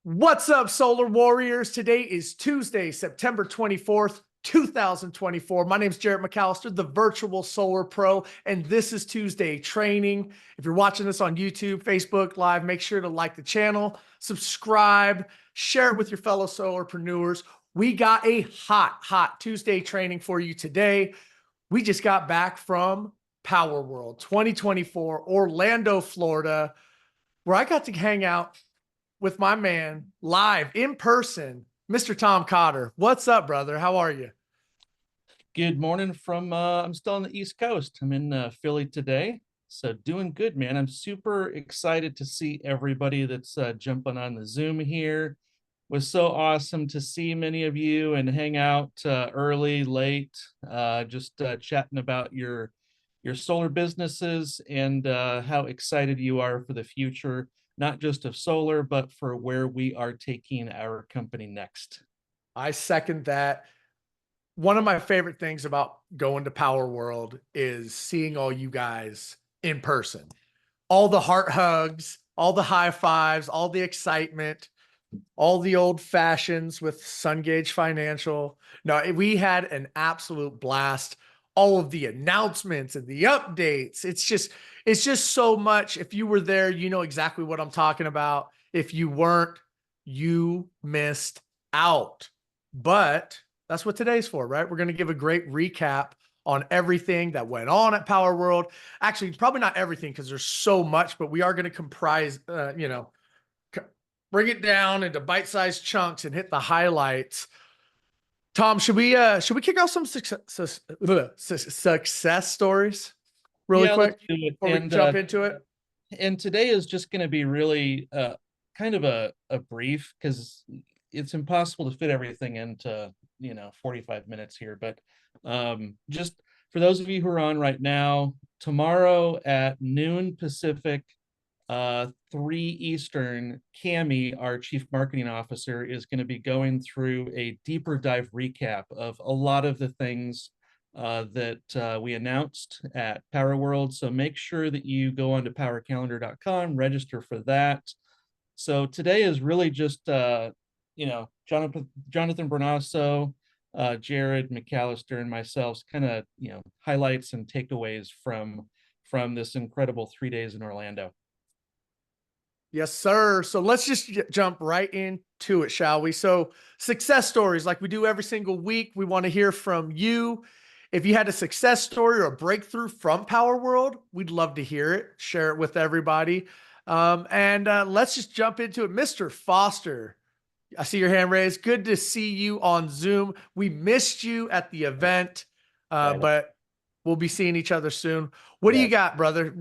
What's up, Solar Warriors? Today is Tuesday, September 24th, 2024. My name is Jarrett McAllister, the virtual solar pro, and this is Tuesday training. If you're watching this on YouTube, Facebook Live, make sure to like the channel, subscribe, share it with your fellow solarpreneurs. We got a hot Tuesday training for you today. We just got back from Power World 2024, Orlando, Florida, where I got to hang out with my man live in person, Mr. Tom Cotter. What's up, brother? How are you? Good morning from I'm still on the East Coast. I'm in Philly today. So doing good, man. I'm super excited to see everybody that's jumping on the Zoom here. Was so awesome to see many of you and hang out early, late, just chatting about your solar businesses and how excited you are for the future, not just of solar, but for where we are taking our company next. I second that. One of my favorite things about going to Power World is seeing all you guys in person. All the heart hugs, all the high fives, all the excitement, all the old fashions with Sungage Financial. No, we had an absolute blast. All of the announcements and the updates. It's just so much. If you were there, you know exactly what I'm talking about. If you weren't, you missed out. But that's what today's for, right? We're going to give a great recap on everything that went on at Power World. Actually, probably not everything because there's so much, but we are going to comprise, bring it down into bite-sized chunks and hit the highlights. Tom, should we kick off some success stories really Yeah, let's quick do it. before we jump into it? And today is just going to be really kind of a brief because it's impossible to fit everything into 45 minutes here. But just for those of you who are on right now, tomorrow at noon Pacific, 3 Eastern, Cami, our Chief Marketing Officer, is going to be going through a deeper dive recap of a lot of the things that we announced at Power World. So make sure that you go on to powercalendar.com, register for that. So today is really just, Jonathan Bernasso, Jared McAllister, and myself, kind of, highlights and takeaways from this incredible 3 days in Orlando. Yes, sir. So let's just jump right into it, shall we? So success stories, like we do every single week. We want to hear from you. If you had a success story or a breakthrough from Power World, we'd love to hear it. Share it with everybody. And let's just jump into it. Mr. Foster, I see your hand raised. Good to see you on Zoom. We missed you at the event, but we'll be seeing each other soon. What do you got, brother?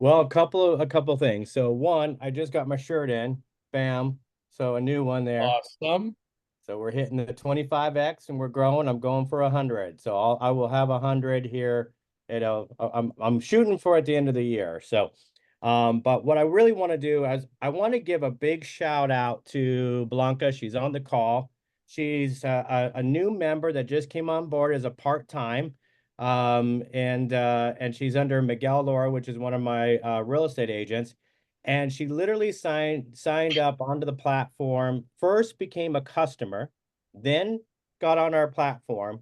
Well, a couple of things. So one, I just got my shirt in. Bam. So a new one there. Awesome. So we're hitting the 25X and we're growing. I'm going for 100. So I will have 100 here. I'm shooting for at the end of the year. So but what I really want to do is I want to give a big shout out to Blanca. She's on the call. She's a new member that just came on board as a part-time. And she's under Miguel Laura, which is one of my real estate agents. And she literally signed up onto the platform, first became a customer, then got on our platform,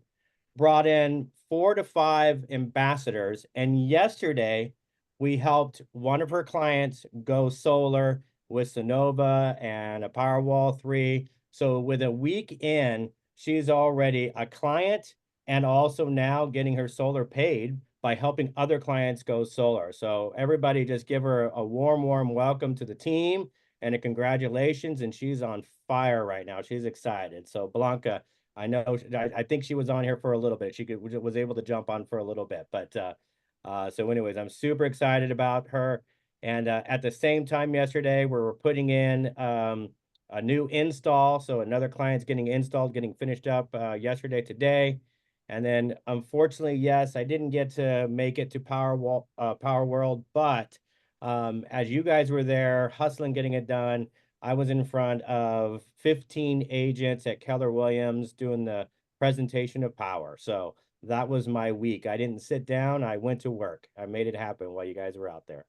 brought in 4 to 5 ambassadors. And yesterday, we helped one of her clients go solar with Sonova and a Powerwall 3. So with a week in, she's already a client and also now getting her solar paid by helping other clients go solar. So everybody just give her a warm welcome to the team and a congratulations. And she's on fire right now. She's excited. So Blanca, I know, I think she was on here for a little bit. She was able to jump on for a little bit. But so anyways, I'm super excited about her. And at the same time yesterday, we were putting in a new install. So another client's getting installed, getting finished up yesterday, today. And then, unfortunately, yes, I didn't get to make it to Power World, but as you guys were there hustling, getting it done, I was in front of 15 agents at Keller Williams doing the presentation of Power. So that was my week. I didn't sit down. I went to work. I made it happen while you guys were out there.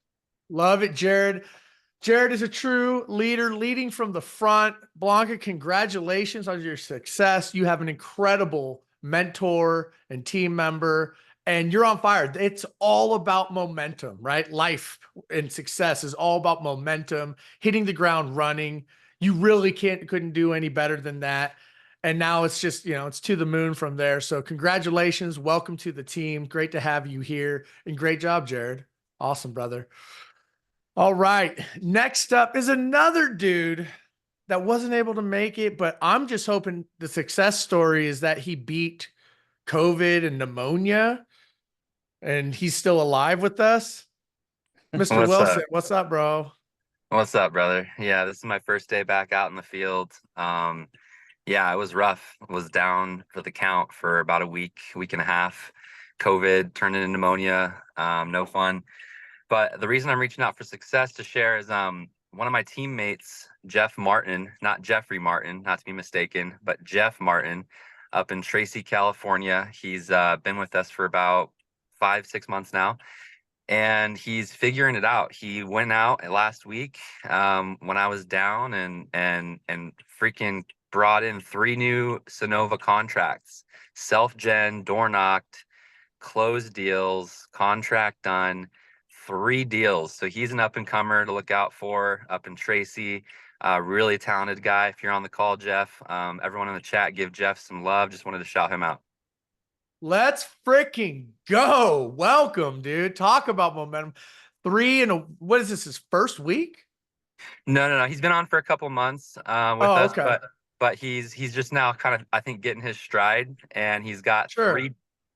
Love it, Jared. Jared is a true leader, leading from the front. Blanca, congratulations on your success. You have an incredible mentor and team member, and you're on fire. It's all about momentum, right? Life and success is all about momentum, hitting the ground running. You really couldn't do any better than that. And now it's just, it's to the moon from there. So congratulations. Welcome to the team. Great to have you here. And great job, Jared. Awesome, brother. All right. Next up is another dude that wasn't able to make it, but I'm just hoping the success story is that he beat COVID and pneumonia and he's still alive with us. Mr. What's Wilson, up? what's up, bro? What's up, brother? Yeah, this is my first day back out in the field. Yeah, it was rough. I was down for the count for about a week and a half. COVID turned into pneumonia. No fun. But the reason I'm reaching out for success to share is one of my teammates, Jeff Martin, not Jeffrey Martin, not to be mistaken, but Jeff Martin, up in Tracy, California. He's been with us for about 5-6 months now. And he's figuring it out. He went out last week when I was down and freaking brought in 3 new Sonova contracts, self-gen, door knocked, closed deals, contract done, 3 deals. So he's an up and comer to look out for up in Tracy. Really talented guy. If you're on the call, Jeff, everyone in the chat, give Jeff some love. Just wanted to shout him out. Let's freaking go. Welcome, dude. Talk about momentum. 3 and what is this, his first week? No. He's been on for a couple months with us, okay. but he's just now kind of, I think, getting his stride, and he's got Sure.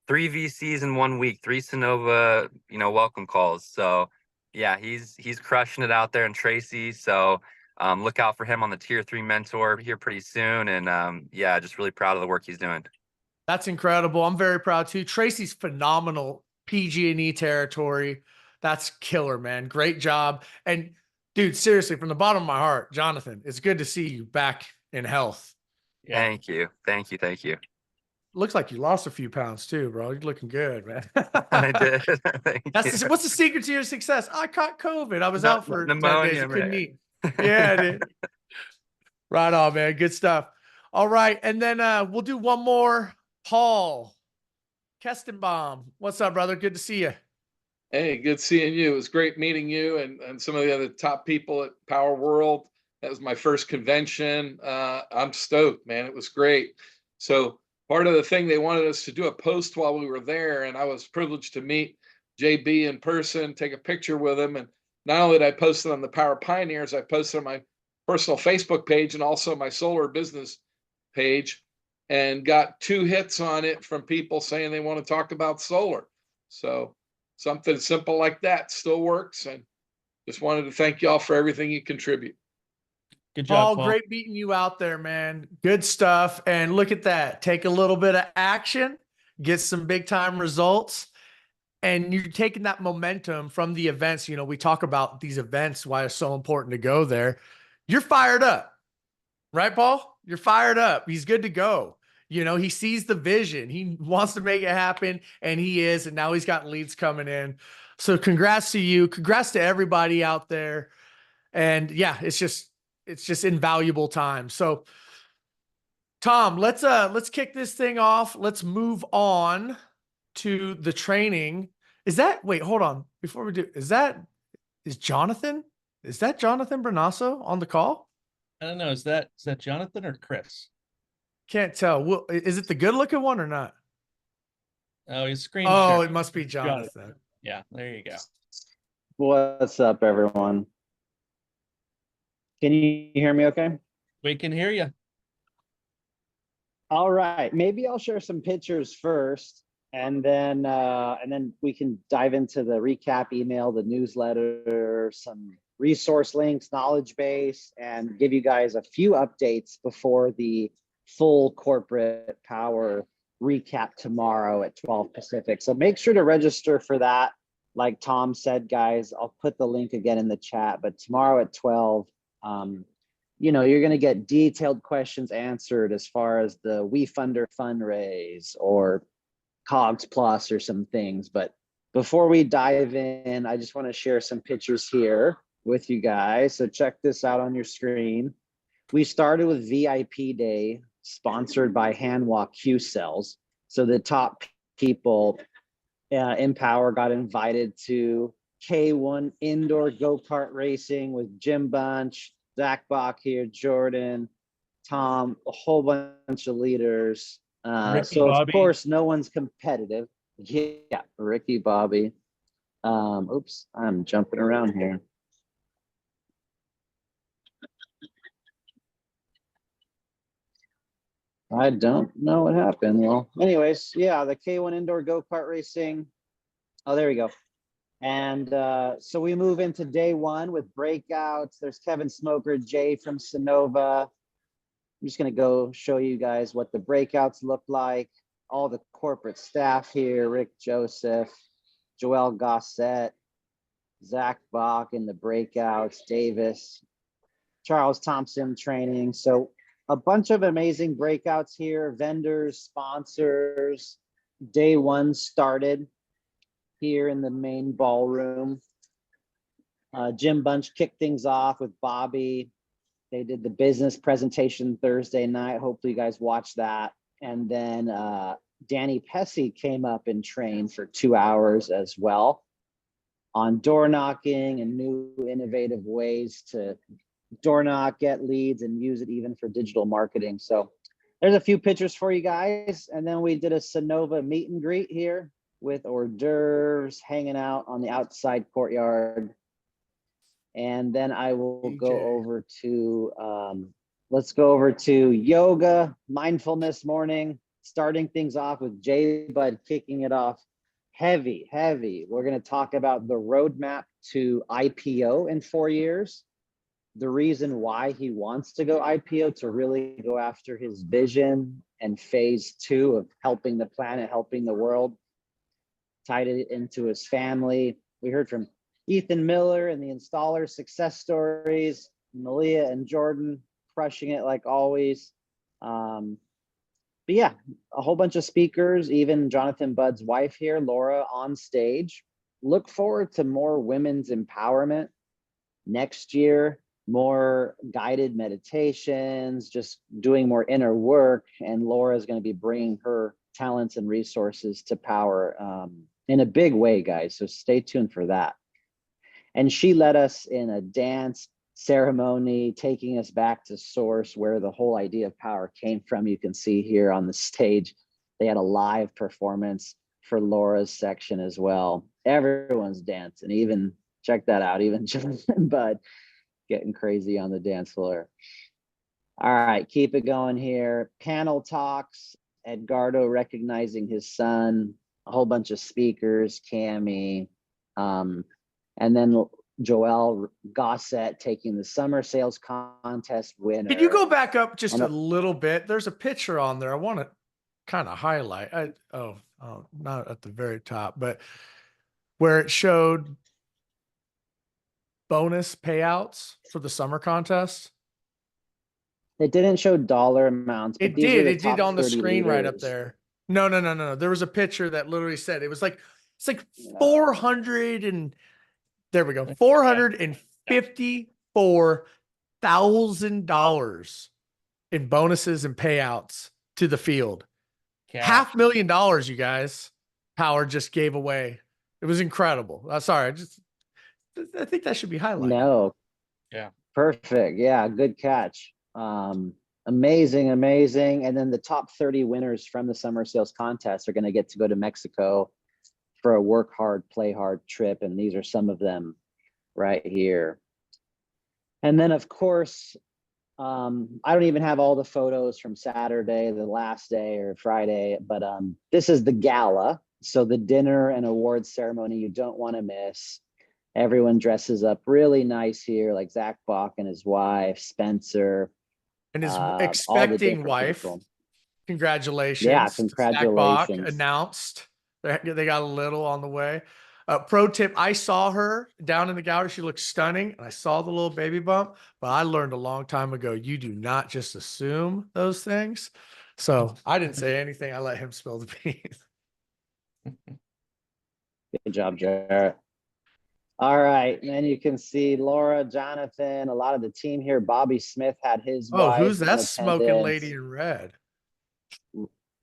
three VCs in 1 week, 3 Sonova, welcome calls. So yeah, he's crushing it out there in Tracy. So look out for him on the tier 3 mentor here pretty soon. And yeah, just really proud of the work he's doing. That's incredible. I'm very proud too. Tracy's phenomenal PG&E territory. That's killer, man. Great job. And dude, seriously, from the bottom of my heart, Jonathan, it's good to see you back in health. Yeah. Thank you. Looks like you lost a few pounds too, bro. You're looking good, man. I did. Thank you. What's the secret to your success? I caught COVID. I was out for 10 days. Pneumonia, I couldn't man. eat. Yeah, dude. Right on, man. Good stuff. All right. And then we'll do one more. Paul Kestenbaum. What's up, brother? Good to see you. Hey, good seeing you. It was great meeting you and some of the other top people at Power World. That was my first convention. I'm stoked, man. It was great. So part of the thing, they wanted us to do a post while we were there, and I was privileged to meet JB in person, take a picture with him. And not only did I post it on the Power Pioneers, I posted on my personal Facebook page and also my solar business page, and got 2 hits on it from people saying they want to talk about solar. So something simple like that still works. And just wanted to thank y'all for everything you contribute. Good job, Paul. Great beating you out there, man. Good stuff. And look at that. Take a little bit of action, get some big time results. And you're taking that momentum from the events. We talk about these events, why it's so important to go there. You're fired up, right, Paul? You're fired up. He's good to go. He sees the vision. He wants to make it happen, and he is. And now he's got leads coming in. So congrats to you. Congrats to everybody out there. And yeah, it's just invaluable time. So Tom, let's kick this thing off. Let's move on to the training. Wait, hold on. Before we do, is that Jonathan Bernasso on the call? I don't know. Is that Jonathan or Chris? Can't tell. Well, is it the good looking one or not? Oh, he's screen Oh, sharing. it must be Jonathan. Yeah, there you go. What's up, everyone? Can you hear me okay? We can hear you. All right. Maybe I'll share some pictures first, and then we can dive into the recap email, the newsletter, some resource links, knowledge base, and give you guys a few updates before the full corporate power recap tomorrow at 12 Pacific. So make sure to register for that. Like Tom said, guys, I'll put the link again in the chat, but tomorrow at 12, you're going to get detailed questions answered as far as the WeFunder fundraise or Cogs Plus or some things. But before we dive in, I just want to share some pictures here. with you guys. So check this out on your screen. We started with VIP Day, sponsored by Hanwha Q Cells. So the top people in Powur got invited to K1 indoor go-kart racing with Jim Bunch, Zach Bach here, Jordan, Tom, a whole bunch of leaders. So of Bobby. course, no one's competitive. Yeah, Ricky Bobby. Oops, I'm jumping around here. I don't know what happened. Well, anyways, yeah, the K1 indoor go-kart racing. Oh, there we go. And so we move into day one with breakouts. There's Kevin Smoker, Jay from Sonova. I'm just going to go show you guys what the breakouts look like. All the corporate staff here, Rick Joseph, Joel Gossett, Zach Bach in the breakouts, Davis, Charles Thompson training. So a bunch of amazing breakouts here, vendors, sponsors. Day one started here in the main ballroom. Jim Bunch kicked things off with Bobby. They did the business presentation Thursday night. Hopefully you guys watched that. And then Danny Pessy came up and trained for 2 hours as well on door knocking and new innovative ways to door knock, get leads, and use it even for digital marketing. So there's a few pictures for you guys. And then we did a Sonova meet and greet here with hors d'oeuvres, hanging out on the outside courtyard. And then I will go over to, let's go over to yoga, mindfulness morning, starting things off with Jay Bud kicking it off heavy. We're going to talk about the roadmap to IPO in 4 years. The reason why he wants to go IPO, to really go after his vision and phase 2 of helping the planet, helping the world, tied it into his family. We heard from Ethan Miller and the installer success stories, Malia and Jordan crushing it like always. But yeah, a whole bunch of speakers, even Jonathan Budd's wife here, Laura, on stage. Look forward to more women's empowerment next year, more guided meditations, just doing more inner work. And Laura is going to be bringing her talents and resources to Powur in a big way, guys. So stay tuned for that. And she led us in a dance ceremony, taking us back to source, where the whole idea of Powur came from. You can see here on the stage, they had a live performance for Laura's section as well. Everyone's dancing, even check that out, even Jonathan Budd getting crazy on the dance floor. All right, keep it going here. Panel talks, Edgardo recognizing his son, a whole bunch of speakers, Cami, and then Joel Gossett taking the summer sales contest winner. Can you go back up just a little bit? There's a picture on there I want to kind of highlight. Not at the very top, but where it showed bonus payouts for the summer contest. It didn't show dollar amounts. But it did. It did on the 30 screen right up leaders. there. No. There was a picture that literally said it's like 400 and there we go. $454,000 in bonuses and payouts to the field. Cash. $500,000, you guys. Powur just gave away. It was incredible. Sorry, I think that should be highlighted. No. Yeah. Perfect. Yeah, good catch. Amazing. And then the top 30 winners from the summer sales contest are going to get to go to Mexico for a work hard, play hard trip. And these are some of them right here. And then of course, I don't even have all the photos from Saturday, the last day, or Friday, but this is the gala. So the dinner and awards ceremony you don't want to miss. Everyone dresses up really nice here, like Zach Bach and his wife, Spencer. And his expecting wife. People. Congratulations. Yeah, Zach Bach announced they got a little on the way. Pro tip, I saw her down in the gallery. She looked stunning. And I saw the little baby bump, but I learned a long time ago, you do not just assume those things. So I didn't say anything. I let him spill the beans. Good job, Jarrett. All right, and then you can see Laura, Jonathan, a lot of the team here. Bobby Smith had his Oh, wife who's in that smoking attendance. lady in red?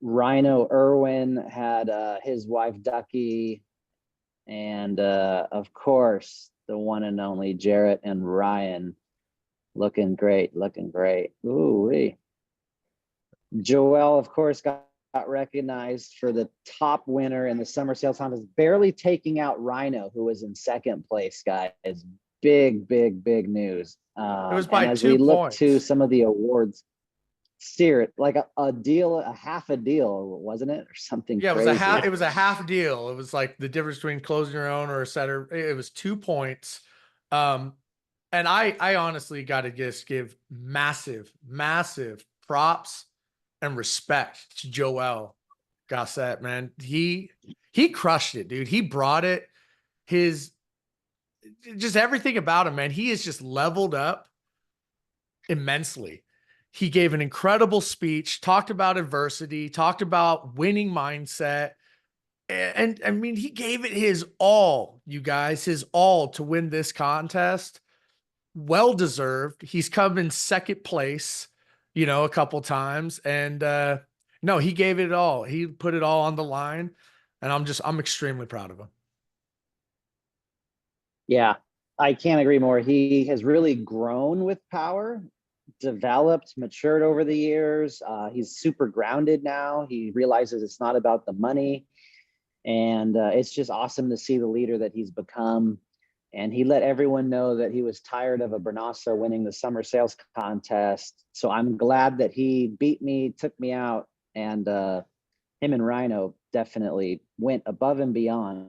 Rhino Irwin had his wife Ducky, and of course the one and only Jarrett and Ryan, looking great, looking great. Ooh, Joel, of course, got recognized for the top winner in the summer sales contest, barely taking out Rhino, who was in second place, guys. Big, big, big news. It was And by as 2 we look to points. some of the awards, steer like a deal, a half a deal, wasn't it? Or something Yeah, it was crazy. a half deal. It was like the difference between closing your own or a setter. It was 2 points. And I honestly got to just give massive, massive props and respect to Joel Gossett, man. He crushed it, dude. He brought it. His just everything about him, man. He is just leveled up immensely. He gave an incredible speech, talked about adversity, talked about winning mindset. And I mean, he gave it his all, you guys, his all to win this contest. Well deserved. He's come in second place, a couple times. And no, he gave it all. He put it all on the line. And I'm extremely proud of him. Yeah, I can't agree more. He has really grown with Powur, developed, matured over the years. He's super grounded now. He realizes it's not about the money. And it's just awesome to see the leader that he's become. And he let everyone know that he was tired of a Bernasso winning the summer sales contest. So I'm glad that he beat me, took me out, and him and Rhino definitely went above and beyond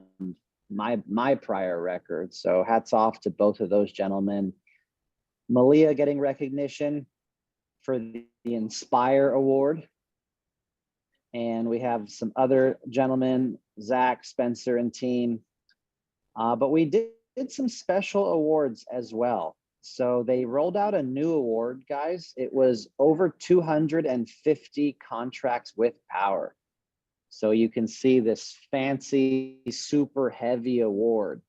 my prior record. So hats off to both of those gentlemen. Malia getting recognition for the Inspire Award. And we have some other gentlemen, Zach, Spencer, and team. But we did some special awards as well. So they rolled out a new award, guys. It was over 250 contracts with Powur. So you can see this fancy, super heavy award.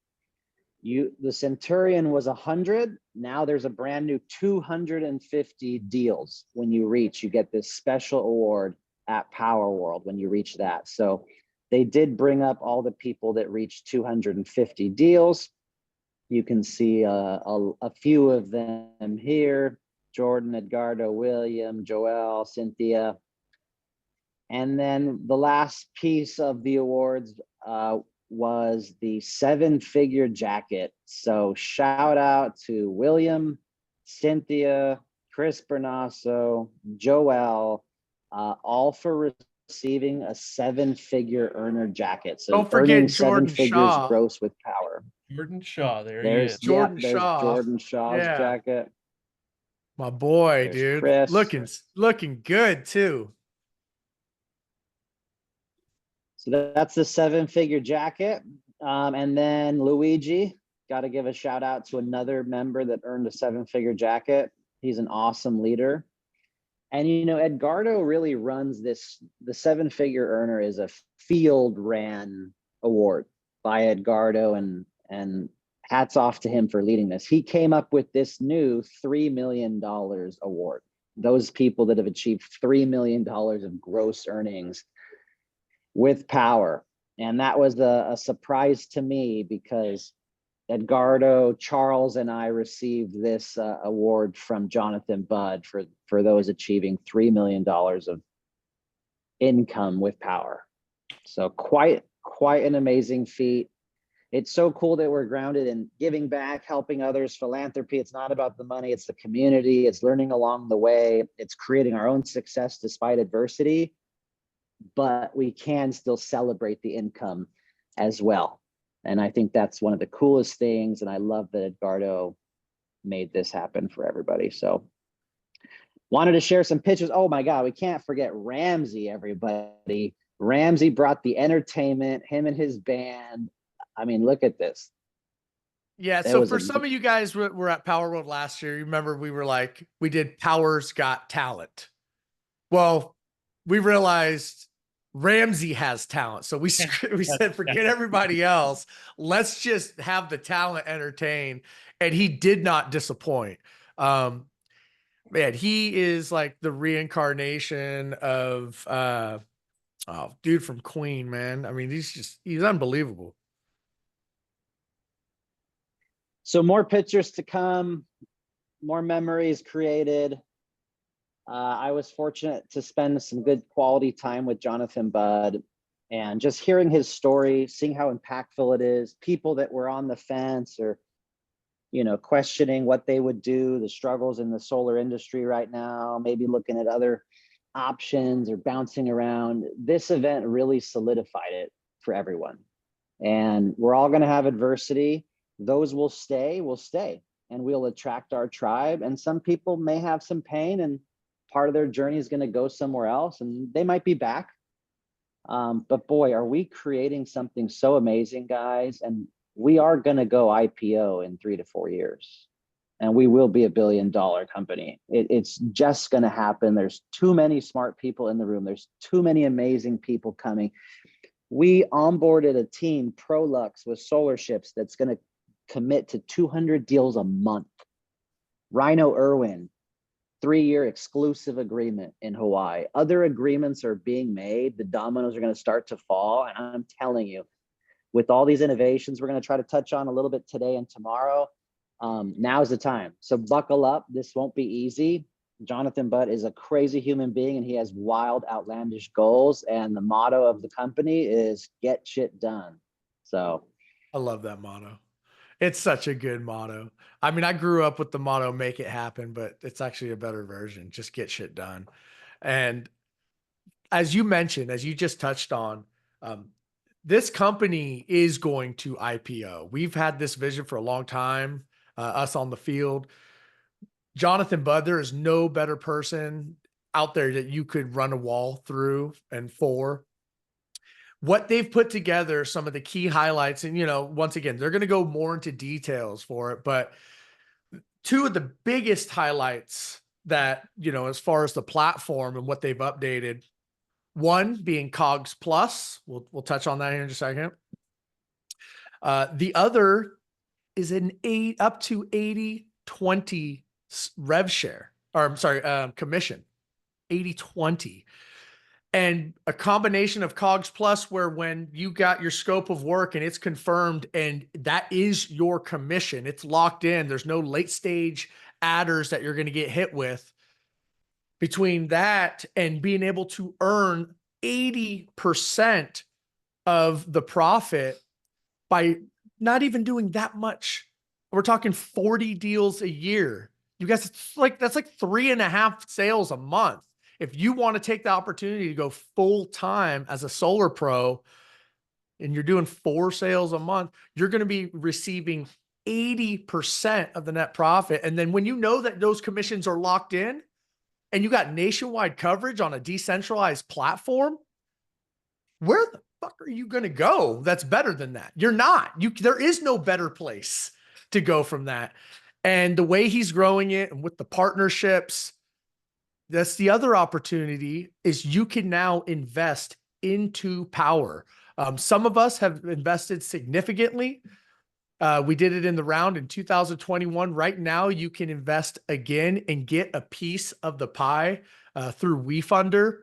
The Centurion was 100. Now there's a brand new 250 deals. When you get this special award at Powur World when you reach that. So they did bring up all the people that reached 250 deals. You can see a few of them here: Jordan, Edgardo, William, Joel, Cynthia. And then the last piece of the awards was the 7-figure jacket. So shout out to William, Cynthia, Chris Bernasso, Joel, all for receiving a 7-figure earner jacket. So Don't forget earning Jordan 7 figures Shaw. gross with Powur. Jordan Shaw, there he There's is. Jordan there's Shaw. Jordan Shaw's Yeah. jacket. My boy, There's dude. Chris. Looking good too. So that's the 7-figure jacket. And then Luigi, got to give a shout out to another member that earned a 7-figure jacket. He's an awesome leader. And, Edgardo really runs this. The 7-figure earner is a field ran award by Edgardo, and hats off to him for leading this. He came up with this new $3 million award. Those people that have achieved $3 million of gross earnings with Powur. And that was a surprise to me, because Edgardo, Charles, and I received this award from Jonathan Budd for those achieving $3 million of income with Powur. So quite an amazing feat. It's so cool that we're grounded in giving back, helping others, philanthropy. It's not about the money, it's the community, it's learning along the way, it's creating our own success despite adversity, but we can still celebrate the income as well. And I think that's one of the coolest things. And I love that Edgardo made this happen for everybody. So wanted to share some pictures. Oh my God, we can't forget Ramsey, everybody. Ramsey brought the entertainment, him and his band. I mean, look at this. Yeah. So for some of you guys were at Powur World last year, you remember we did Powur's Got Talent. Well, we realized Ramsey has talent. So we said, forget everybody else. Let's just have the talent entertain. And he did not disappoint. Man, he is like the reincarnation of dude from Queen, man. I mean, he's unbelievable. So more pictures to come, more memories created. I was fortunate to spend some good quality time with Jonathan Budd, and just hearing his story, seeing how impactful it is, people that were on the fence or, you know, questioning what they would do, the struggles in the solar industry right now, maybe looking at other options or bouncing around. This event really solidified it for everyone. And we're all going to have adversity. Those will stay, and we'll attract our tribe. And some people may have some pain, and part of their journey is going to go somewhere else, and they might be back. But boy, are we creating something so amazing, guys. And we are going to go IPO in 3 to 4 years, and we will be $1 billion company. It's just going to happen. There's too many smart people in the room. There's too many amazing people coming. We onboarded a team, Prolux, with solar ships that's going to commit to 200 deals a month. Rhino Irwin, 3-year exclusive agreement in Hawaii. Other agreements are being made. The dominoes are going to start to fall. And I'm telling you, with all these innovations we're going to try to touch on a little bit today and tomorrow, now's the time. So buckle up. This won't be easy. Jonathan Budd is a crazy human being, and he has wild, outlandish goals. And the motto of the company is get shit done. So I love that motto. It's such a good motto. I mean, I grew up with the motto, make it happen, but it's actually a better version. Just get shit done. And as you mentioned, as you just touched on, this company is going to IPO. We've had this vision for a long time, us on the field. Jonathan Budd, there is no better person out there that you could run a wall through and for. What they've put together, some of the key highlights, and, you know, once again, they're going to go more into details for it, but two of the biggest highlights that, you know, as far as the platform and what they've updated, one being Cogs Plus. We'll touch on that here in just a second. The other is an up to 80-20 rev share, or I'm sorry, commission, 80-20. And a combination of Cogs Plus, where when you got your scope of work and it's confirmed and that is your commission, it's locked in. There's no late stage adders that you're going to get hit with. Between that and being able to earn 80% of the profit by not even doing that much. We're talking 40 deals a year. You guys, it's like, that's like 3.5 sales a month. If you want to take the opportunity to go full time as a solar pro and you're doing 4 sales a month, you're going to be receiving 80% of the net profit. And then when you know that those commissions are locked in and you got nationwide coverage on a decentralized platform, where the fuck are you going to go that's better than that? You're not. There is no better place to go from that. And the way he's growing it and with the partnerships, that's the other opportunity, is you can now invest into Powur. Some of us have invested significantly. We did it in the round in 2021. Right now, you can invest again and get a piece of the pie through WeFunder.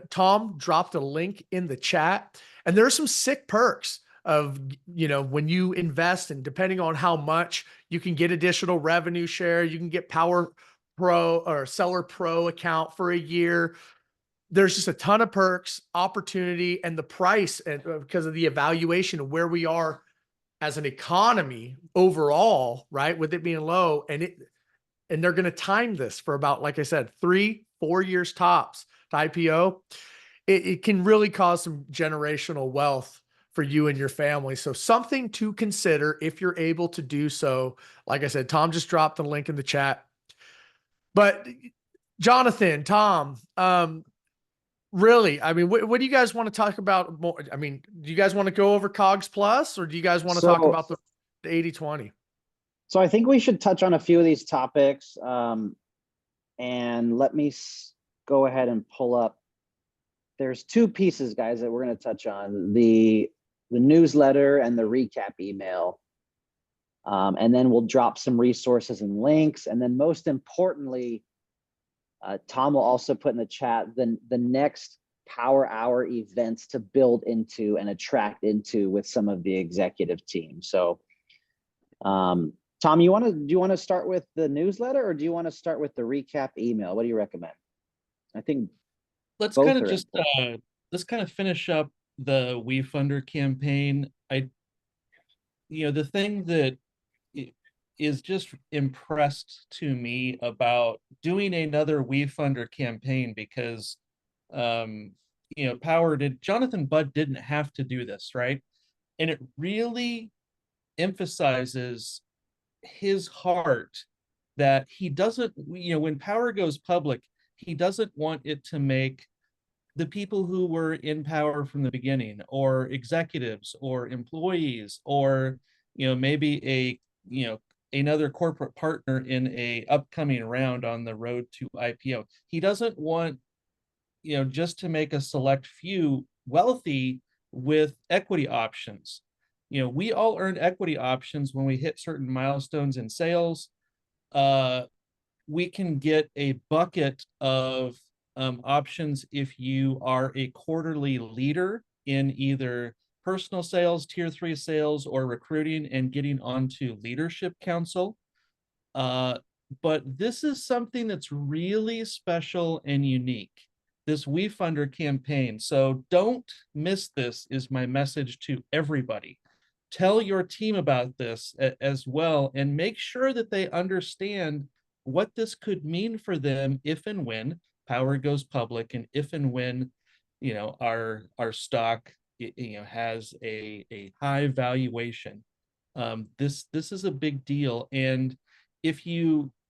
Tom dropped a link in the chat, and there are some sick perks of, you know, when you invest, and depending on how much, you can get additional revenue share. You can get Powur Pro or Seller Pro account for a year. There's just a ton of perks, opportunity, and the price, and because of the evaluation of where we are as an economy overall, right? With it being low, and they're going to time this for about, like I said, 3-4 years tops to IPO. It can really cause some generational wealth for you and your family. So something to consider if you're able to do so. Like I said, Tom just dropped the link in the chat. But Jonathan, Tom, really, I mean, what do you guys want to talk about more? I mean, do you guys want to go over Cogs Plus, or do you guys want to talk about the 80-20? So I think we should touch on a few of these topics. And let me go ahead and pull up there's two pieces, guys, that we're going to touch on: the newsletter and the recap email. And then we'll drop some resources and links. And then most importantly, Tom will also put in the chat the next Power Hour events to build into and attract into with some of the executive team. So Tom, do you want to start with the newsletter, or do you want to start with the recap email? What do you recommend? I think Let's both kind of are just let's kind of finish up the WeFunder campaign. The thing that is just impressed to me about doing another WeFunder campaign, because Jonathan Budd didn't have to do this, right? And it really emphasizes his heart that he doesn't, when Powur goes public, he doesn't want it to make the people who were in Powur from the beginning, or executives or employees, or maybe another corporate partner in a upcoming round on the road to IPO. He doesn't want just to make a select few wealthy with equity options. We all earn equity options when we hit certain milestones in sales. We can get a bucket of options if you are a quarterly leader in either personal sales, tier 3 sales, or recruiting and getting onto leadership council. But this is something that's really special and unique, this WeFunder campaign. So don't miss this, is my message to everybody. Tell your team about this as well, and make sure that they understand what this could mean for them if and when Powur goes public, and if and when our stock has a high valuation. This is a big deal. And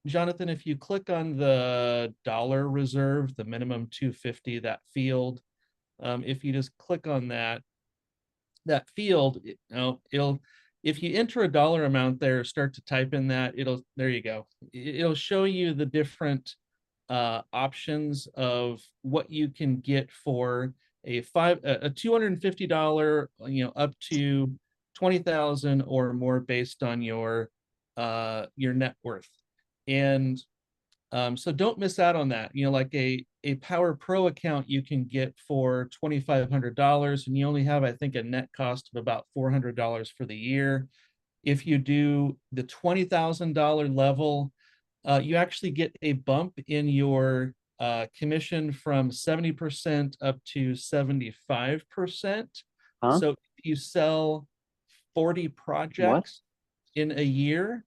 Jonathan, if you click on the dollar reserve, the minimum 250, that field, if you just click on that field, it'll, if you enter a dollar amount there, start to type in that, there you go. It'll show you the different options of what you can get for a $250, up to 20,000 or more, based on your net worth. And so don't miss out on that. Like a Powur Pro account you can get for $2,500, and you only have, I think, a net cost of about $400 for the year. If you do the $20,000 level, you actually get a bump in your commission from 70% up to 75%. Huh? So if you sell 40 projects in a year,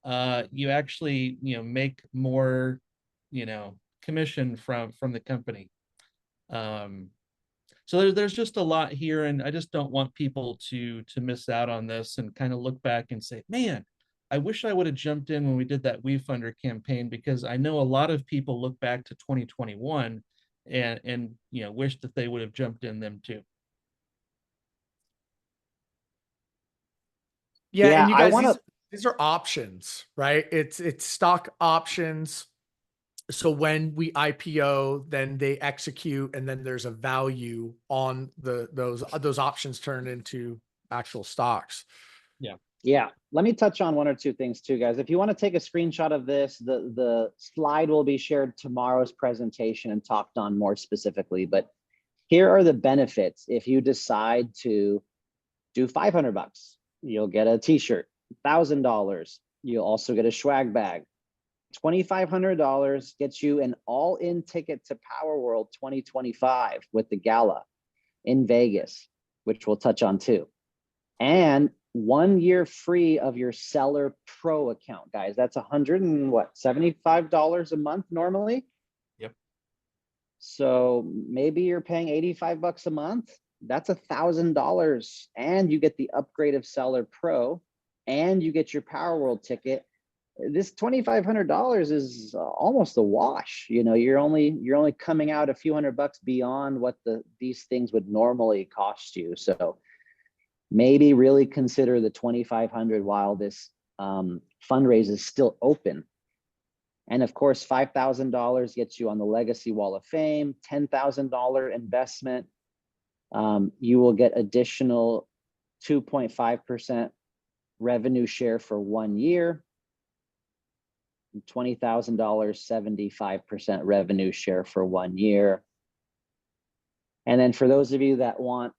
you actually make more commission from the company. So there's just a lot here, and I just don't want people to miss out on this and kind of look back and say, man, I wish I would have jumped in when we did that WeFunder campaign, because I know a lot of people look back to 2021 and wish that they would have jumped in them too. Yeah, and you I guys, want to. these are options, right? It's stock options. So when we IPO, then they execute, and then there's a value on those options turned into actual stocks. Yeah, let me touch on one or two things too, guys. If you want to take a screenshot of this, the slide will be shared tomorrow's presentation and talked on more specifically. But here are the benefits. If you decide to do $500, you'll get a t-shirt. $1,000, you'll also get a swag bag. $2,500 gets you an all-in ticket to Powur World 2025 with the gala in Vegas, which we'll touch on too. And 1 year free of your Seller Pro account, guys. That's $75 a month normally. Yep. So maybe you're paying $85 a month. That's $1,000, and you get the upgrade of Seller Pro, and you get your Powur World ticket. This $2,500 is almost a wash. You're only coming out a few $100 beyond what these things would normally cost you. So maybe really consider the $2,500 while this fundraise is still open. And of course, $5,000 gets you on the Legacy Wall of Fame, $10,000 investment. You will get additional 2.5% revenue share for 1 year. $20,000, 75% revenue share for 1 year. And then for those of you that want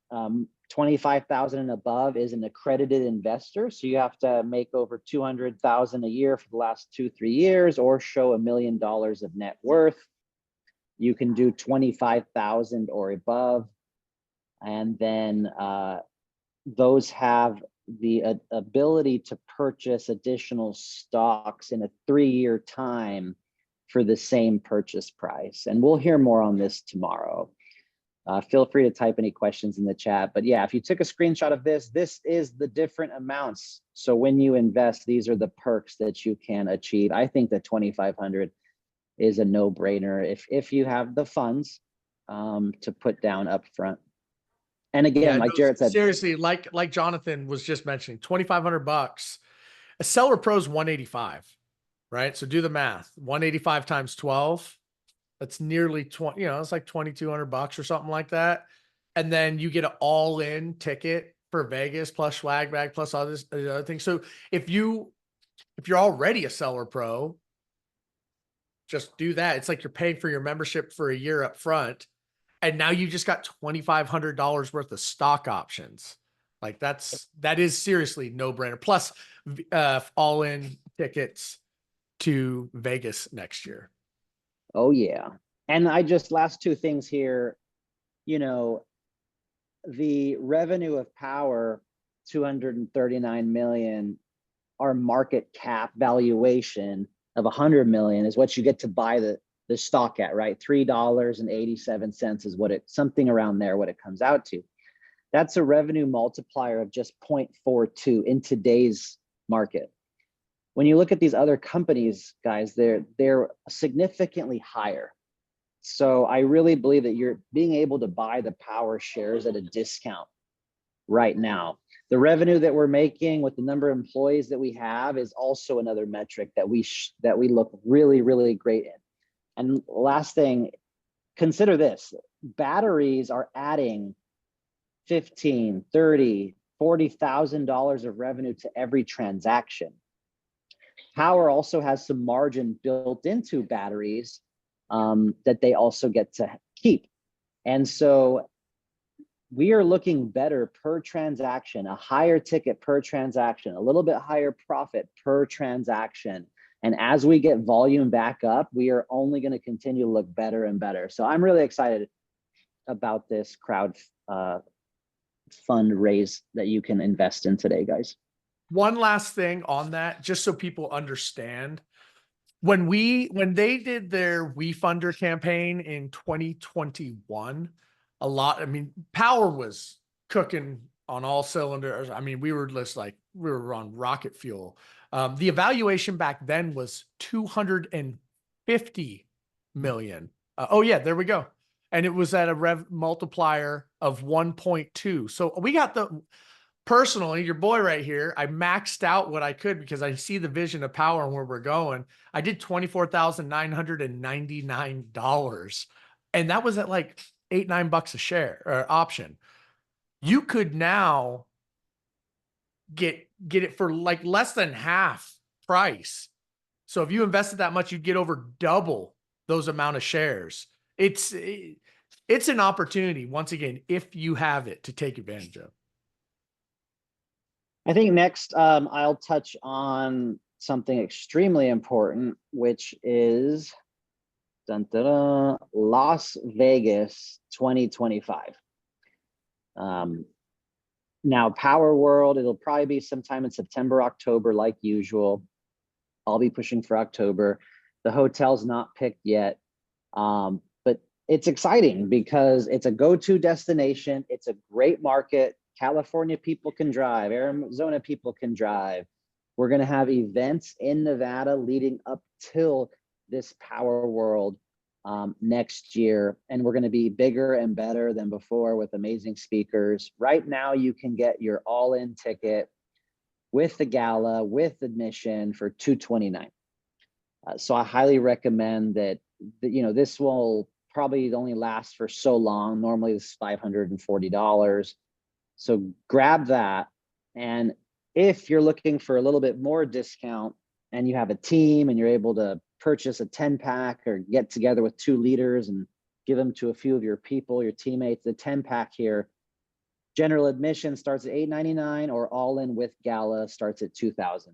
25,000 and above is an accredited investor. So you have to make over 200,000 a year for the last 2-3 years or show $1 million of net worth. You can do 25,000 or above. And then those have the ability to purchase additional stocks in a 3-year time for the same purchase price. And we'll hear more on this tomorrow. Feel free to type any questions in the chat. But yeah, if you took a screenshot of this, this is the different amounts. So when you invest, these are the perks that you can achieve. I think that 2,500 is a no-brainer if you have the funds to put down up front. And again, Yeah, like no, Jared said, seriously, like Jonathan was just mentioning, $2,500. A Seller Pro's 185, right? So do the math. 185 times 12. That's nearly 20, you know, it's like $2,200 or something like that. And then you get an all-in ticket for Vegas plus swag bag plus all this other things. So if you're already a Seller Pro, just do that. It's like you're paying for your membership for a year up front. And now you just got $2,500 worth of stock options. Like that is seriously no brainer. Plus all in tickets to Vegas next year. oh yeah. And last 2 things here, you know, the revenue of Powur, 239 million, our market cap valuation of 100 million is what you get to buy the stock at, right? $3.87 is something around there, what it comes out to. That's a revenue multiplier of just 0.42 in today's market. When you look at these other companies, guys, they're significantly higher. So I really believe that you're being able to buy the Powur shares at a discount right now. The revenue that we're making with the number of employees that we have is also another metric that we look really, really great in. And last thing, consider this: batteries are adding $15,000, $30,000, $40,000 of revenue to every transaction. Powur also has some margin built into batteries that they also get to keep. And so we are looking better per transaction, a higher ticket per transaction, a little bit higher profit per transaction. And as we get volume back up, we are only going to continue to look better and better. So I'm really excited about this crowd fundraise that you can invest in today, guys. One last thing on that, just so people understand. When they did their WeFunder campaign in 2021, Powur was cooking on all cylinders. I mean, we were on rocket fuel. The evaluation back then was 250 million. Oh yeah, there we go. And it was at a rev multiplier of 1.2. So we got personally, your boy right here, I maxed out what I could because I see the vision of Powur and where we're going. I did $24,999. And that was at like $8-9 a share or option. You could now get it for like less than half price. So if you invested that much, you'd get over double those amount of shares. It's an opportunity, once again, if you have it, to take advantage of. I think next I'll touch on something extremely important, which is Las Vegas 2025. Now, Powur World, it'll probably be sometime in September, October, like usual. I'll be pushing for October. The hotel's not picked yet, but it's exciting because it's a go-to destination. It's a great market. California people can drive. Arizona people can drive. We're going to have events in Nevada leading up till this Powur World next year. And we're going to be bigger and better than before with amazing speakers. Right now, you can get your all-in ticket with the gala, with admission for $229. So I highly recommend that, this will probably only last for so long. Normally this is $540. So grab that. And if you're looking for a little bit more discount and you have a team and you're able to purchase a 10-pack or get together with 2 liters and give them to a few of your people, your teammates, the 10-pack here, general admission starts at $8.99, or all in with gala starts at $2,000.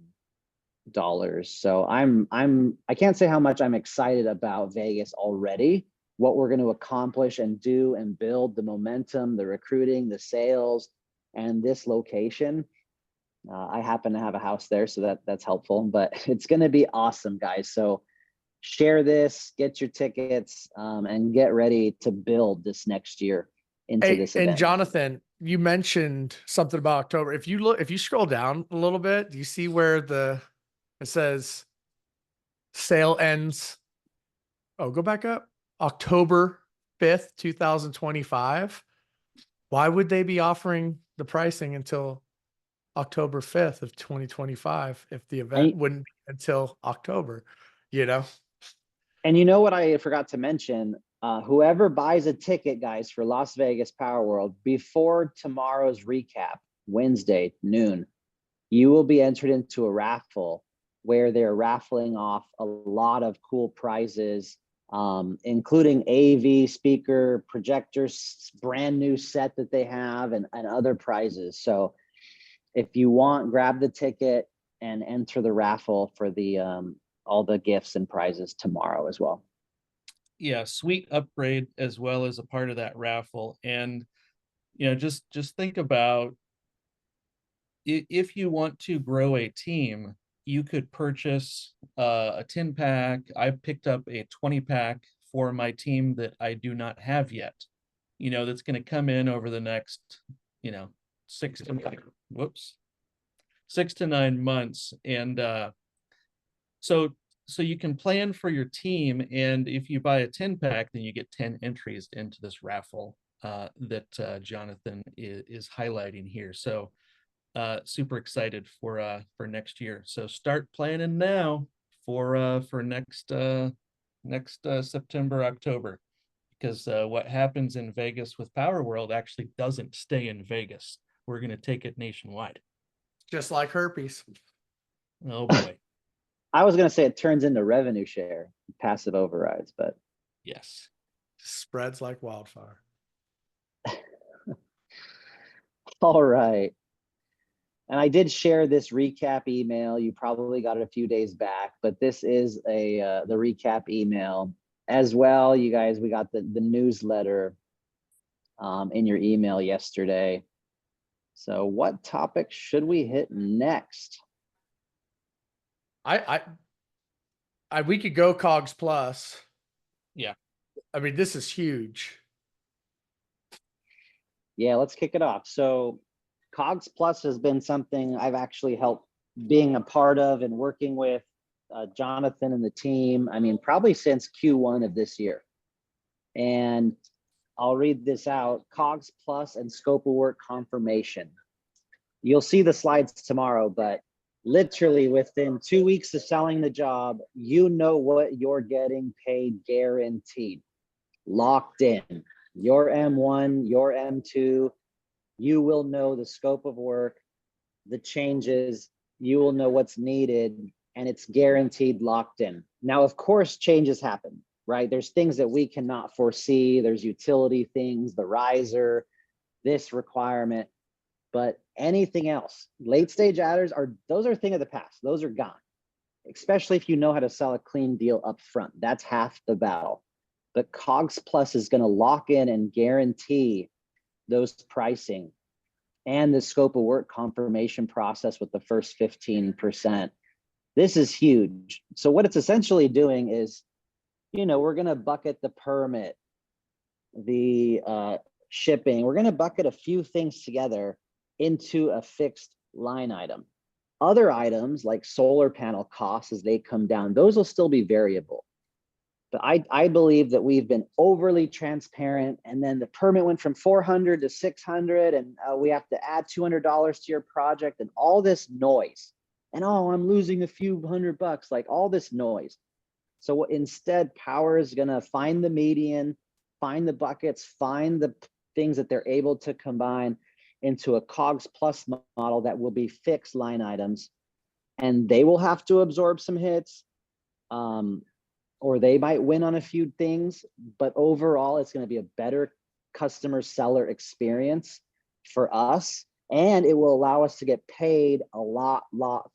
So I can't say how much I'm excited about Vegas already, what we're going to accomplish and do and build, the momentum, the recruiting, the sales, and this location. I happen to have a house there, so that's helpful, but it's going to be awesome, guys. So share this, get your tickets, and get ready to build this next year into this event. And Jonathan, you mentioned something about October. If you scroll down a little bit, do you see where it says sale ends? Oh, go back up. October 5th, 2025. Why would they be offering the pricing until October 5th of 2025 if the event wouldn't be until October, And you know what I forgot to mention? Whoever buys a ticket, guys, for Las Vegas Power World before tomorrow's recap, Wednesday, noon, you will be entered into a raffle where they're raffling off a lot of cool prizes, including AV speaker, projectors, brand new set that they have, and other prizes. So if you want, grab the ticket and enter the raffle for the all the gifts and prizes tomorrow as well. Yeah, sweet upgrade as well as a part of that raffle. And just think about, if you want to grow a team, you could purchase a 10-pack. I picked up a 20-pack for my team that I do not have yet, that's going to come in over the next 6 to 9 months. And so you can plan for your team, and if you buy a 10-pack, then you get 10 entries into this raffle that Jonathan is highlighting here. So super excited for next year. So start planning now for next September, October, because what happens in Vegas with Power World actually doesn't stay in Vegas. We're going to take it nationwide. Just like herpes. Oh boy. I was going to say it turns into revenue share, passive overrides, but yes, spreads like wildfire. All right. And I did share this recap email. You probably got it a few days back, but this is the recap email as well. You guys, we got the newsletter in your email yesterday. So what topic should we hit next? We could go COGS Plus. Yeah. I mean, this is huge. Yeah, let's kick it off. So COGS Plus has been something I've actually helped being a part of and working with Jonathan and the team. I mean, probably since Q1 of this year. And I'll read this out. COGS Plus and scope of work confirmation. You'll see the slides tomorrow, but literally within 2 weeks of selling the job, you know what you're getting paid, guaranteed, locked in. Your M1, your M2, you will know the scope of work, the changes, you will know what's needed, and it's guaranteed, locked in. Now, of course, changes happen, right? There's things that we cannot foresee. There's utility things, the riser, this requirement, but anything else, late stage adders those are a thing of the past. Those are gone, especially if you know how to sell a clean deal up front. That's half the battle. But COGS Plus is going to lock in and guarantee those pricing and the scope of work confirmation process with the first 15%. This is huge. So what it's essentially doing is, we're going to bucket the permit, the shipping. We're going to bucket a few things together into a fixed line item. Other items like solar panel costs, as they come down, those will still be variable. But I believe that we've been overly transparent, and then the permit went from 400 to 600, and we have to add $200 to your project, and all this noise. And I'm losing a few $100, like all this noise. So instead, Powur is going to find the median, find the buckets, find the things that they're able to combine into a COGS plus model that will be fixed line items. And they will have to absorb some hits, or they might win on a few things. But overall, it's going to be a better customer seller experience for us. And it will allow us to get paid a lot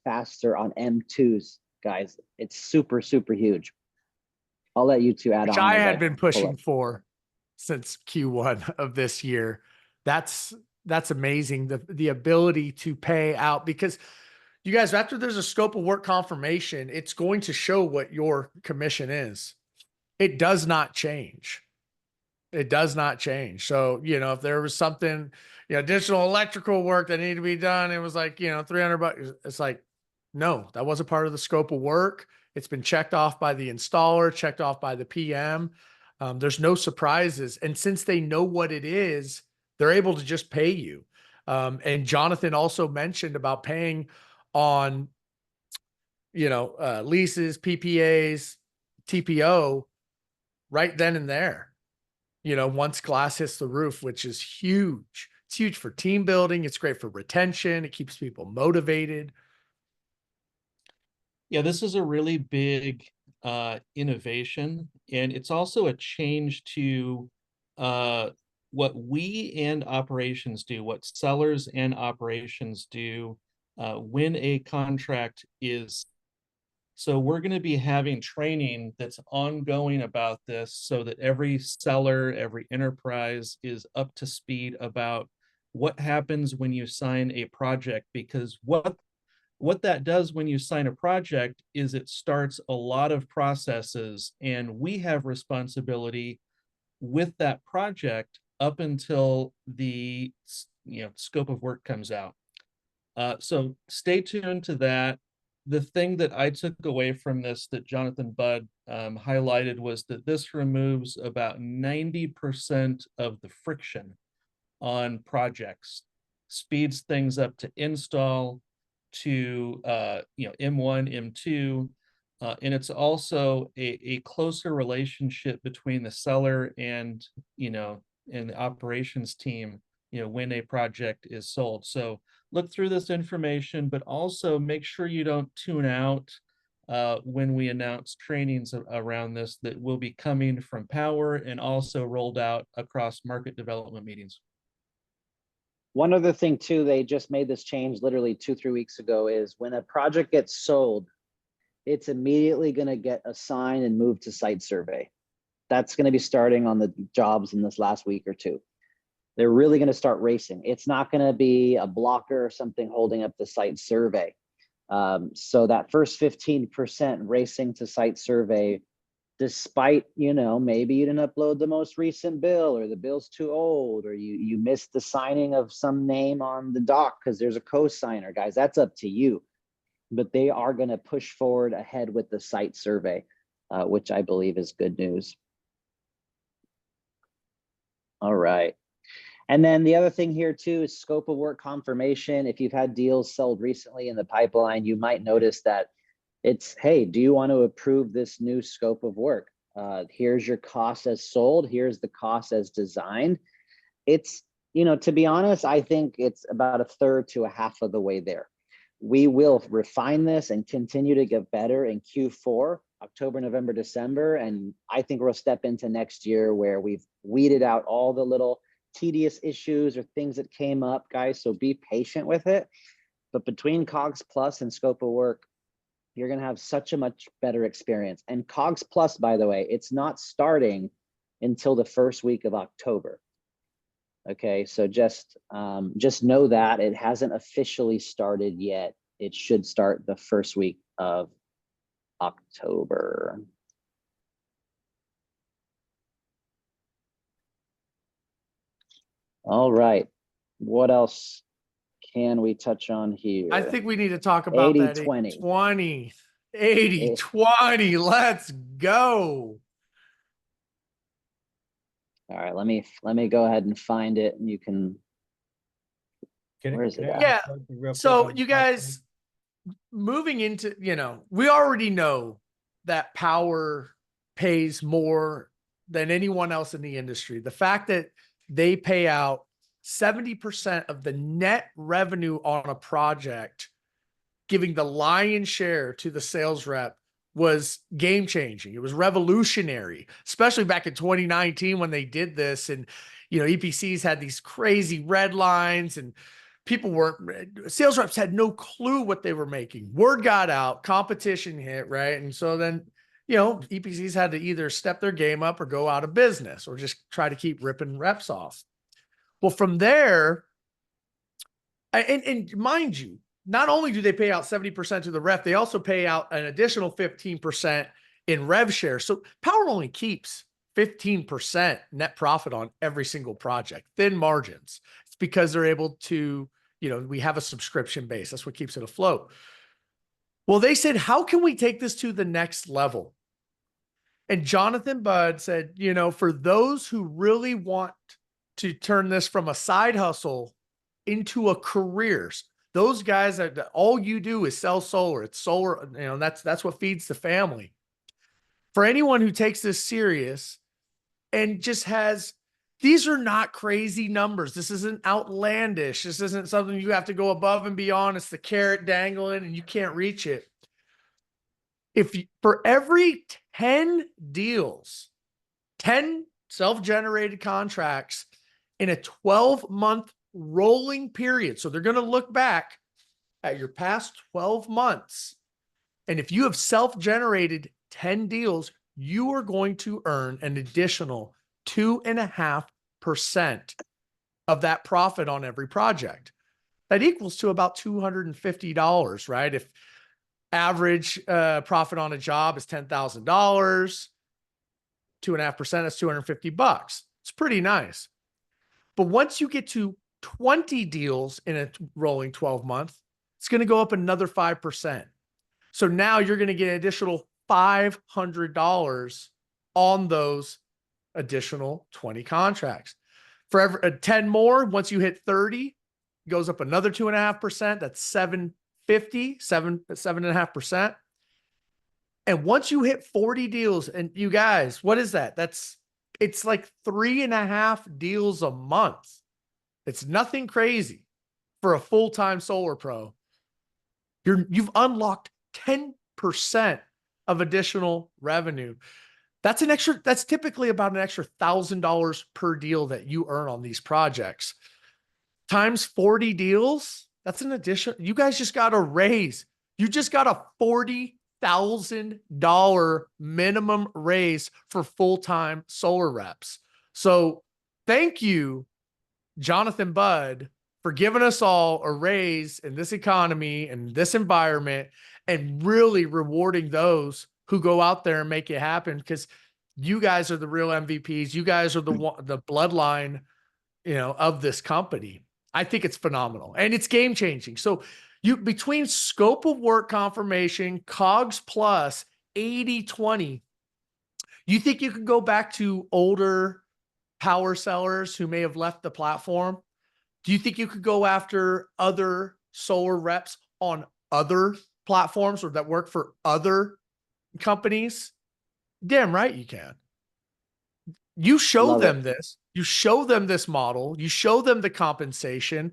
faster on M2s, guys. It's super, super huge. I'll let you two add Which on. I as had been pushing pull up. for since Q1 of this year. That's amazing. The ability to pay out, because you guys, after there's a scope of work confirmation, it's going to show what your commission is. It does not change. It does not change. So, you know, if there was something, you know, additional electrical work that needed to be done, it was like, you know, $300. It's like, no, that wasn't part of the scope of work. It's been checked off by the installer, checked off by the PM. There's no surprises. And since they know what it is, they're able to just pay you. And Jonathan also mentioned about paying on, you know, leases, PPAs, TPO right then and there. You know, once glass hits the roof, which is huge. It's huge for team building. It's great for retention. It keeps people motivated. Yeah, this is a really big innovation, and it's also a change to what we and operations do, what sellers and operations do when a contract is. So we're going to be having training that's ongoing about this so that every seller, every enterprise is up to speed about what happens when you sign a project, because what that does when you sign a project is it starts a lot of processes, and we have responsibility with that project up until the scope of work comes out. So stay tuned to that. The thing that I took away from this that Jonathan Budd highlighted was that this removes about 90% of the friction on projects, speeds things up to install, to M1, M2, and it's also a closer relationship between the seller and and the operations team when a project is sold. So look through this information, but also make sure you don't tune out when we announce trainings around this that will be coming from Powur and also rolled out across market development meetings. One other thing too, they just made this change literally 2-3 weeks ago, is when a project gets sold, it's immediately going to get assigned and moved to site survey. That's going to be starting on the jobs in this last week or two. They're really going to start racing. It's not going to be a blocker or something holding up the site survey. So that first 15% racing to site survey, despite, maybe you didn't upload the most recent bill, or the bill's too old, or you missed the signing of some name on the doc because there's a co-signer, guys, that's up to you. But they are going to push forward ahead with the site survey, which I believe is good news. All right. And then the other thing here too is scope of work confirmation. If you've had deals sold recently in the pipeline, you might notice that it's, hey, do you want to approve this new scope of work? Here's your cost as sold. Here's the cost as designed. It's, to be honest, I think it's about a third to a half of the way there. We will refine this and continue to get better in Q4, October, November, December. And I think we'll step into next year where we've weeded out all the little tedious issues or things that came up, guys. So be patient with it. But between COGS Plus and scope of work, you're going to have such a much better experience. And COGS Plus, by the way, it's not starting until the first week of October. Okay, so just know that it hasn't officially started yet. It should start the first week of October. All right, what else can we touch on here? I think we need to talk about 80-20. 80-20. Let's go. All right, let me go ahead and find it, and you can. Where is it at? Yeah. So you guys, moving into, we already know that Powur pays more than anyone else in the industry. The fact that they pay out 70% of the net revenue on a project, giving the lion's share to the sales rep, was game changing. It was revolutionary, especially back in 2019 when they did this. And, you know, EPCs had these crazy red lines and sales reps had no clue what they were making. Word got out, competition hit, right? And so then, you know, EPCs had to either step their game up or go out of business or just try to keep ripping reps off. Well, from there, and mind you, not only do they pay out 70% to the rep, they also pay out an additional 15% in rev share. So Powur only keeps 15% net profit on every single project, thin margins. It's because they're able to, you know, we have a subscription base. That's what keeps it afloat. Well, they said, how can we take this to the next level? And Jonathan Budd said, you know, for those who really want to turn this from a side hustle into a career, those guys that all you do is sell solar. It's solar, you know, that's what feeds the family. For anyone who takes this serious and just these are not crazy numbers. This isn't outlandish. This isn't something you have to go above and beyond. It's the carrot dangling and you can't reach it. For every 10 deals, 10 self-generated contracts in a 12-month rolling period. So they're going to look back at your past 12 months. And if you have self-generated 10 deals, you are going to earn an additional 2.5% of that profit on every project. That equals to about $250, right? If average profit on a job is $10,000, 2.5%, that's $250. It's pretty nice. But once you get to 20 deals in a rolling 12 month, it's going to go up another 5%. So now you're going to get an additional $500 on those additional 20 contracts. For every 10 more, once you hit 30, it goes up another 2.5%. That's 7.5%. And once you hit 40 deals, and you guys, what is that? It's like 3.5 deals a month. It's nothing crazy for a full-time solar pro. You've unlocked 10% of additional revenue. That's typically about an extra $1,000 per deal that you earn on these projects. Times 40 deals, that's an addition. You guys just got a raise. You just got a $40,000 minimum raise for full-time solar reps. So thank you, Jonathan Budd, for giving us all a raise in this economy and this environment and really rewarding those who go out there and make it happen, because you guys are the real MVPs. You guys are the bloodline, you know, of this company. I think it's phenomenal and it's game changing. So between scope of work confirmation, COGS plus 80/20, you think you could go back to older power sellers who may have left the platform? Do you think you could go after other solar reps on other platforms or that work for other companies? Damn right you can. You show them this. You show them this model. You show them the compensation.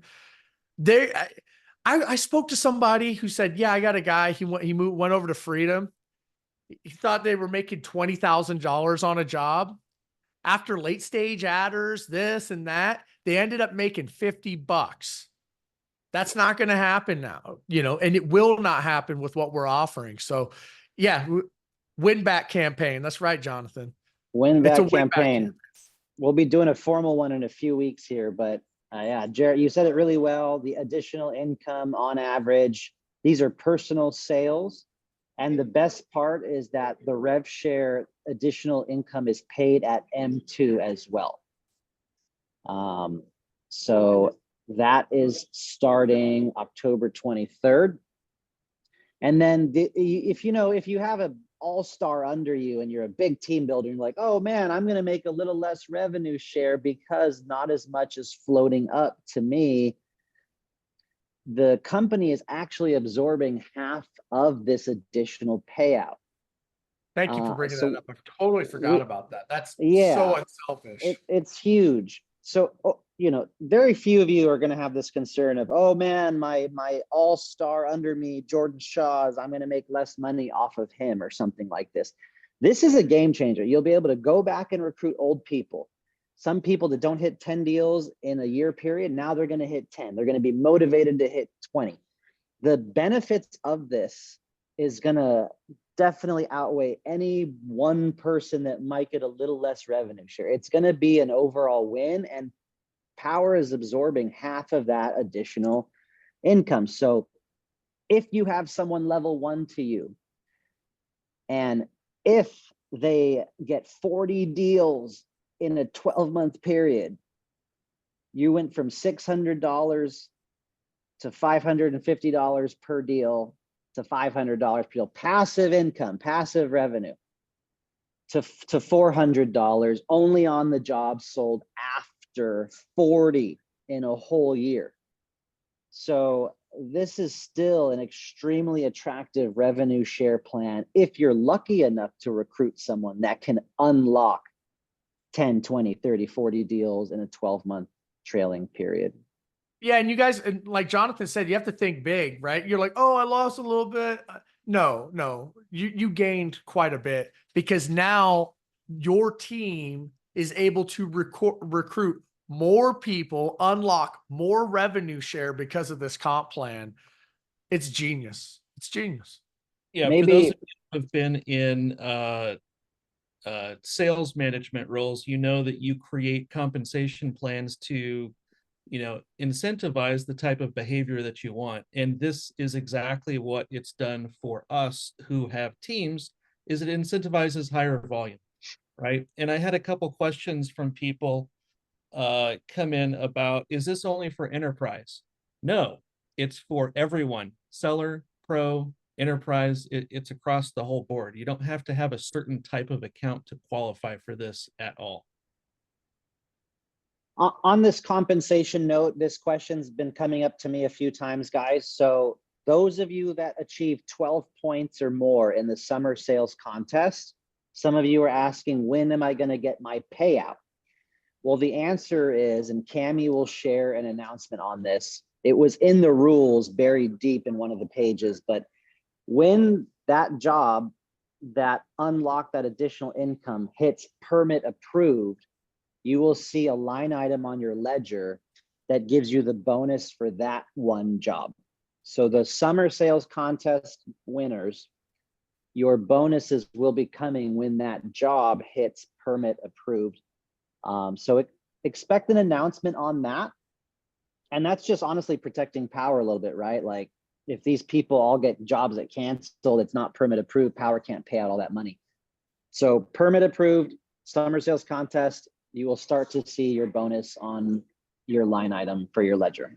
I spoke to somebody who said, yeah, I got a guy. He went over to Freedom. He thought they were making $20,000 on a job. After late stage adders, this and that, they ended up making $50. That's not going to happen now, you know, and it will not happen with what we're offering. So yeah, win back campaign. That's right, Jonathan. Win back campaign. We'll be doing a formal one in a few weeks here, but yeah, Jarrett, you said it really well. The additional income on average, these are personal sales. And the best part is that the rev share additional income is paid at M2 as well. So that is starting October 23rd. And then if you have an all-star under you and you're a big team builder, you're like, oh man, I'm going to make a little less revenue share because not as much is floating up to me. The company is actually absorbing half of this additional payout. Thank you for bringing that So up. I totally forgot we, about that. That's so yeah, unselfish. it's huge. So, you know, very few of you are going to have this concern of, oh man, my all-star under me, Jordan Shaw's, I'm going to make less money off of him or something like this. This is a game changer. You'll be able to go back and recruit old people. Some people that don't hit 10 deals in a year period, now they're going to hit 10. They're going to be motivated to hit 20. The benefits of this is going to definitely outweigh any one person that might get a little less revenue share. It's going to be an overall win, and Powur is absorbing half of that additional income. So if you have someone level 1 to you, and if they get 40 deals in a 12-month period, you went from $600 to $550 per deal to $500 per deal. Passive income, passive revenue to $400 only on the job sold after 40 in a whole year. So this is still an extremely attractive revenue share plan if you're lucky enough to recruit someone that can unlock 10, 20, 30, 40 deals in a 12-month trailing period. Yeah, and you guys, and like Jonathan said, you have to think big, right? You're like, oh, I lost a little bit. No, you gained quite a bit, because now your team is able to recruit more people, unlock more revenue share because of this comp plan. It's genius. It's genius. Yeah, for those Maybe of you who have been in sales management roles, you know that you create compensation plans to, you know, incentivize the type of behavior that you want. And this is exactly what it's done for us who have teams, is it incentivizes higher volume, right? And I had a couple questions from people come in about, is this only for enterprise? No, it's for everyone, seller, pro, enterprise. It's across the whole board. You don't have to have a certain type of account to qualify for this at all. on this compensation note, this question's been coming up to me a few times, guys. So those of you that achieve 12 points or more in the summer sales contest, some of you are asking, when am I going to get my payout? Well, the answer is, and Cami will share an announcement on this. It was in the rules buried deep in one of the pages, but when that job that unlocked that additional income hits permit approved, you will see a line item on your ledger that gives you the bonus for that one job. So the summer sales contest winners, your bonuses will be coming when that job hits permit approved. So expect an announcement on that. And that's just honestly protecting Powur a little bit, right? Like if these people all get jobs that canceled, it's not permit approved, Powur can't pay out all that money. So permit approved, summer sales contest, you will start to see your bonus on your line item for your ledger.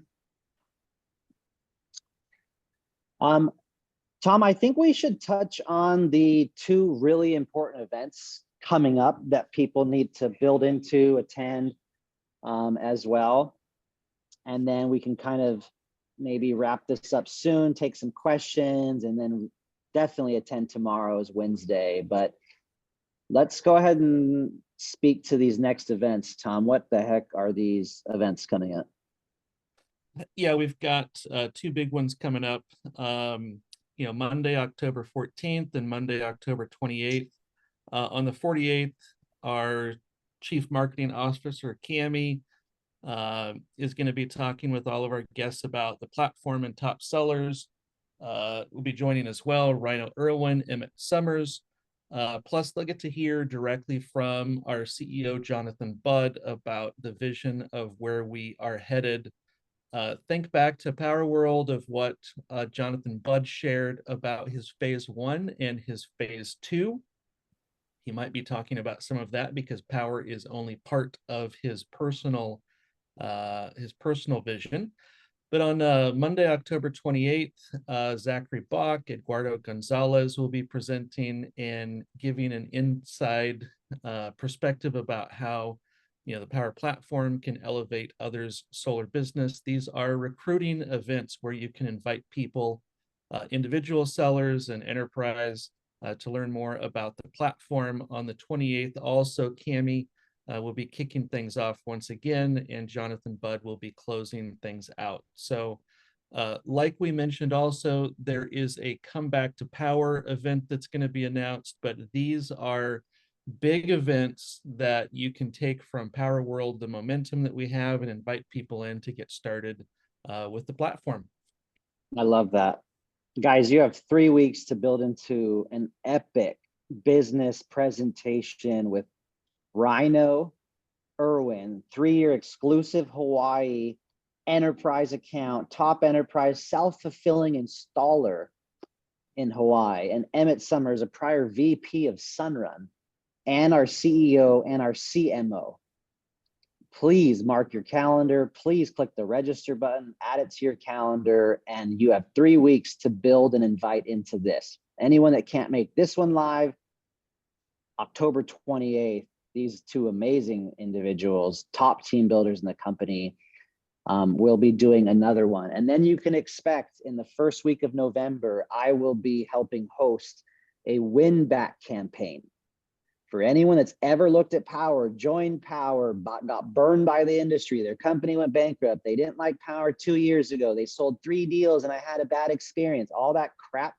Tom, I think we should touch on the two really important events coming up that people need to build into, attend as well. And then we can kind of maybe wrap this up soon, take some questions, and then definitely attend tomorrow's Wednesday. But let's go ahead and speak to these next events. Tom, what the heck are these events coming up? Yeah, we've got two big ones coming up. You know, Monday, October 14th and Monday, October 28th. On the 48th, our Chief Marketing Officer, Cami, is going to be talking with all of our guests about the platform and top sellers. We'll be joining as well Rhino Irwin, Emmett Summers. Plus, they'll get to hear directly from our CEO, Jonathan Budd, about the vision of where we are headed. Think back to Powur World of what Jonathan Budd shared about his phase 1 and his phase 2. He might be talking about some of that because Powur is only part of his personal vision. But on Monday, October 28th, Zachary Bach, Eduardo Gonzalez will be presenting and giving an inside perspective about how, you know, the Powur platform can elevate others' solar business. These are recruiting events where you can invite people, individual sellers and enterprise, to learn more about the platform. On the 28th, also, Cami will be kicking things off once again, and Jonathan Budd will be closing things out. So like we mentioned also, there is a Comeback to Power event that's going to be announced, but these are big events that you can take from Power World, the momentum that we have, and invite people in to get started with the platform. I love that. Guys, you have 3 weeks to build into an epic business presentation with Rhino Irwin, 3-year exclusive Hawaii enterprise account, top enterprise self-fulfilling installer in Hawaii, and Emmett Summers, a prior VP of Sunrun, and our CEO and our CMO. Please mark your calendar. Please click the register button, add it to your calendar, and you have 3 weeks to build and invite into this. Anyone that can't make this one live, October 28th, these 2 amazing individuals, top team builders in the company, will be doing another one. And then you can expect in the first week of November, I will be helping host a win back campaign. For anyone that's ever looked at Powur, joined Powur, got burned by the industry, their company went bankrupt, they didn't like Powur 2 years ago, they sold 3 deals and I had a bad experience, all that crap.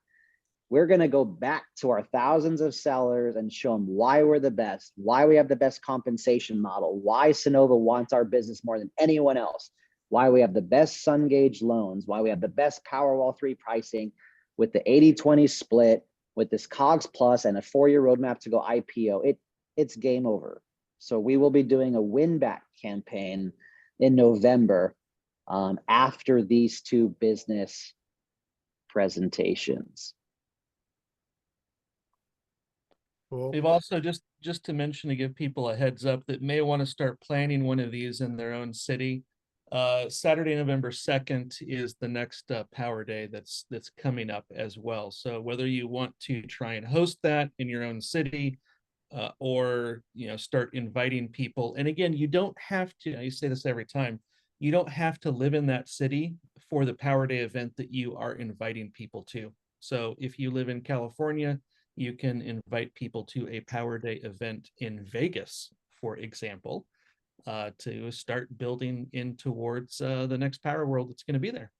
We're going to go back to our thousands of sellers and show them why we're the best, why we have the best compensation model, why Sonova wants our business more than anyone else, why we have the best SunGauge loans, why we have the best Powerwall 3 pricing with the 80-20 split, with this COGS Plus and a 4-year roadmap to go IPO. It's game over. So we will be doing a win back campaign in November after these 2 business presentations. Cool. We've also just to mention, to give people a heads up that may want to start planning one of these in their own city. Saturday, November 2nd is the next Power Day that's coming up as well. So whether you want to try and host that in your own city, or start inviting people, and again, you don't have to. I say this every time. You don't have to live in that city for the Power Day event that you are inviting people to. So if you live in California, you can invite people to a Power Day event in Vegas, for example, to start building in towards the next Power World that's going to be there.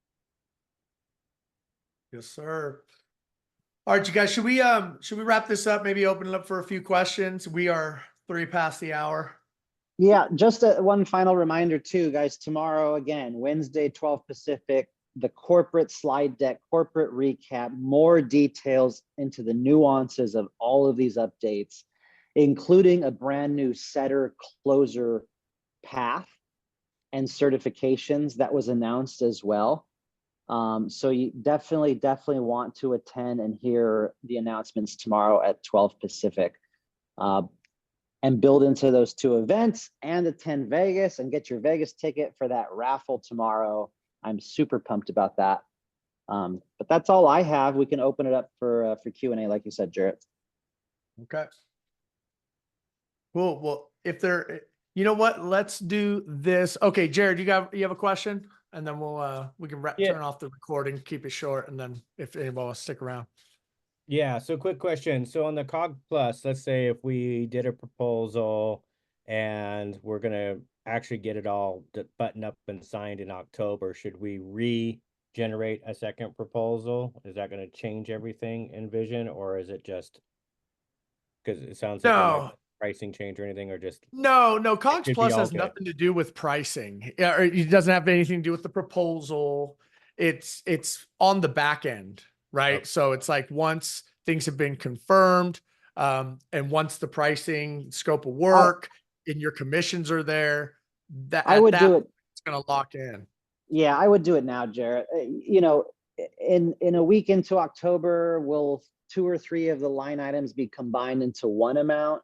Yes, sir. All right, you guys, should we wrap this up? Maybe open it up for a few questions. We are 3 past the hour. Yeah, just one final reminder too, guys. Tomorrow, again, Wednesday, 12 Pacific, the corporate slide deck, corporate recap, more details into the nuances of all of these updates, including a brand new setter closer path and certifications that was announced as well. So you definitely want to attend and hear the announcements tomorrow at 12 Pacific, and build into those 2 events and attend Vegas and get your Vegas ticket for that raffle tomorrow. I'm super pumped about that. But that's all I have. We can open it up for Q&A, like you said, Jarrett. Okay. Cool. Well, if there, you know what, let's do this. Okay, Jared, you have a question, and then we can turn off the recording, keep it short, and then if anybody wants to stick around. Yeah, so quick question. So on the COG Plus, let's say if we did a proposal and we're gonna actually get it all buttoned up and signed in October, should we regenerate a second proposal? Is that gonna change everything in Vision, or is it just because it sounds like there might be pricing change or anything, or just No, COGS should be Plus all has good? nothing to do with pricing. Or it doesn't have anything to do with the proposal. It's on the back end, right? Okay. So it's like once things have been confirmed, and once the pricing, scope of work, and your commissions are there, that it's gonna lock in. Yeah, I would do it now, Jarrett. In a week into October, will 2 or 3 of the line items be combined into one amount?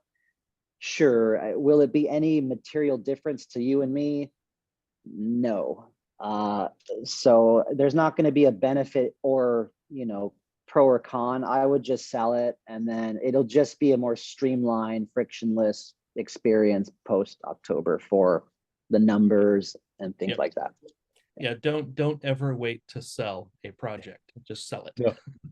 Sure. Will it be any material difference to you and me? No. So there's not going to be a benefit or, pro or con. I would just sell it, and then it'll just be a more streamlined, frictionless experience post October for the numbers and things like that. Yeah, don't ever wait to sell a project. Just sell it.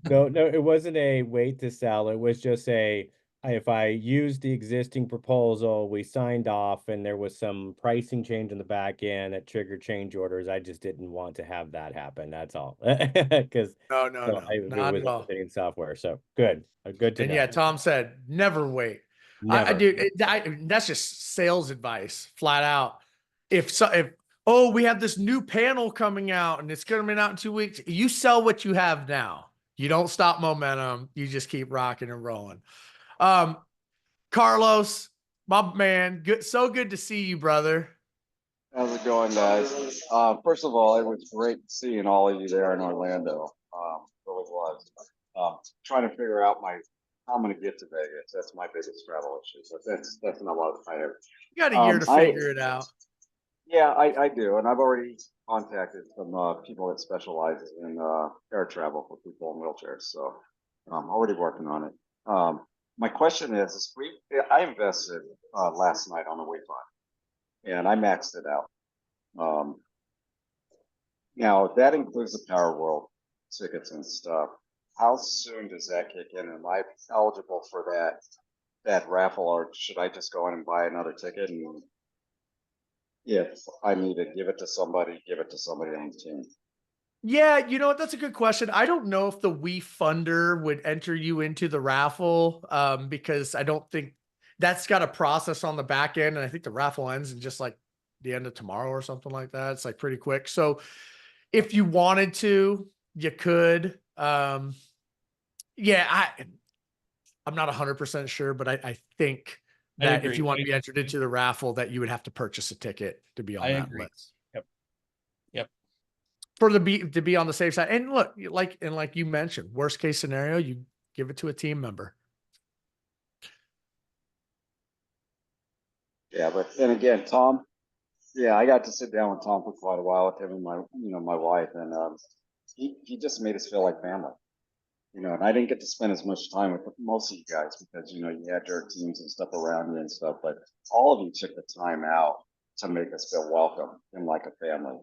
No, it wasn't a wait to sell. It was just if I used the existing proposal, we signed off and there was some pricing change in the back end that triggered change orders. I just didn't want to have that happen. That's all. Because No, no, no, it not was at all. everything in software. So good. Good to And know. yeah, Tom said, never wait. I Never. do. That's just sales advice, flat out. If oh, we have this new panel coming out and it's going to be out in 2 weeks, you sell what you have now. You don't stop momentum. You just keep rocking and rolling. Carlos, my man, good, so good to see you, brother. How's it going, guys? First of all, it was great seeing all of you there in Orlando. Really was. Trying to figure out how I'm going to get to Vegas. That's my biggest travel issue. But that's not what I have. You got a year to figure it out. Yeah, I do, and I've already contacted some people that specialize in air travel for people in wheelchairs. So I'm already working on it. My question is I invested last night on the Wi-Fi, and I maxed it out. Now that includes the Power World tickets and stuff. How soon does that kick in? Am I eligible for that raffle, or should I just go in and buy another ticket? And if I need to give it to somebody on the team. Yeah, you know what? That's a good question. I don't know if the We Funder would enter you into the raffle, because I don't think that's got a process on the back end, and I think the raffle ends in just like the end of tomorrow or something like that. It's like pretty quick. So if you wanted to, you could. Yeah, I'm not 100% sure, but I think that if you want to be entered into the raffle, that you would have to purchase a ticket to be on that list. Yep. To be on the safe side. And look, like you mentioned, worst case scenario, you give it to a team member. Yeah, but then again, Tom, yeah, I got to sit down with Tom for quite a while with him and my wife, and he just made us feel like family. And I didn't get to spend as much time with most of you guys because, you had your teams and stuff around you and stuff, but all of you took the time out to make us feel welcome and like a family.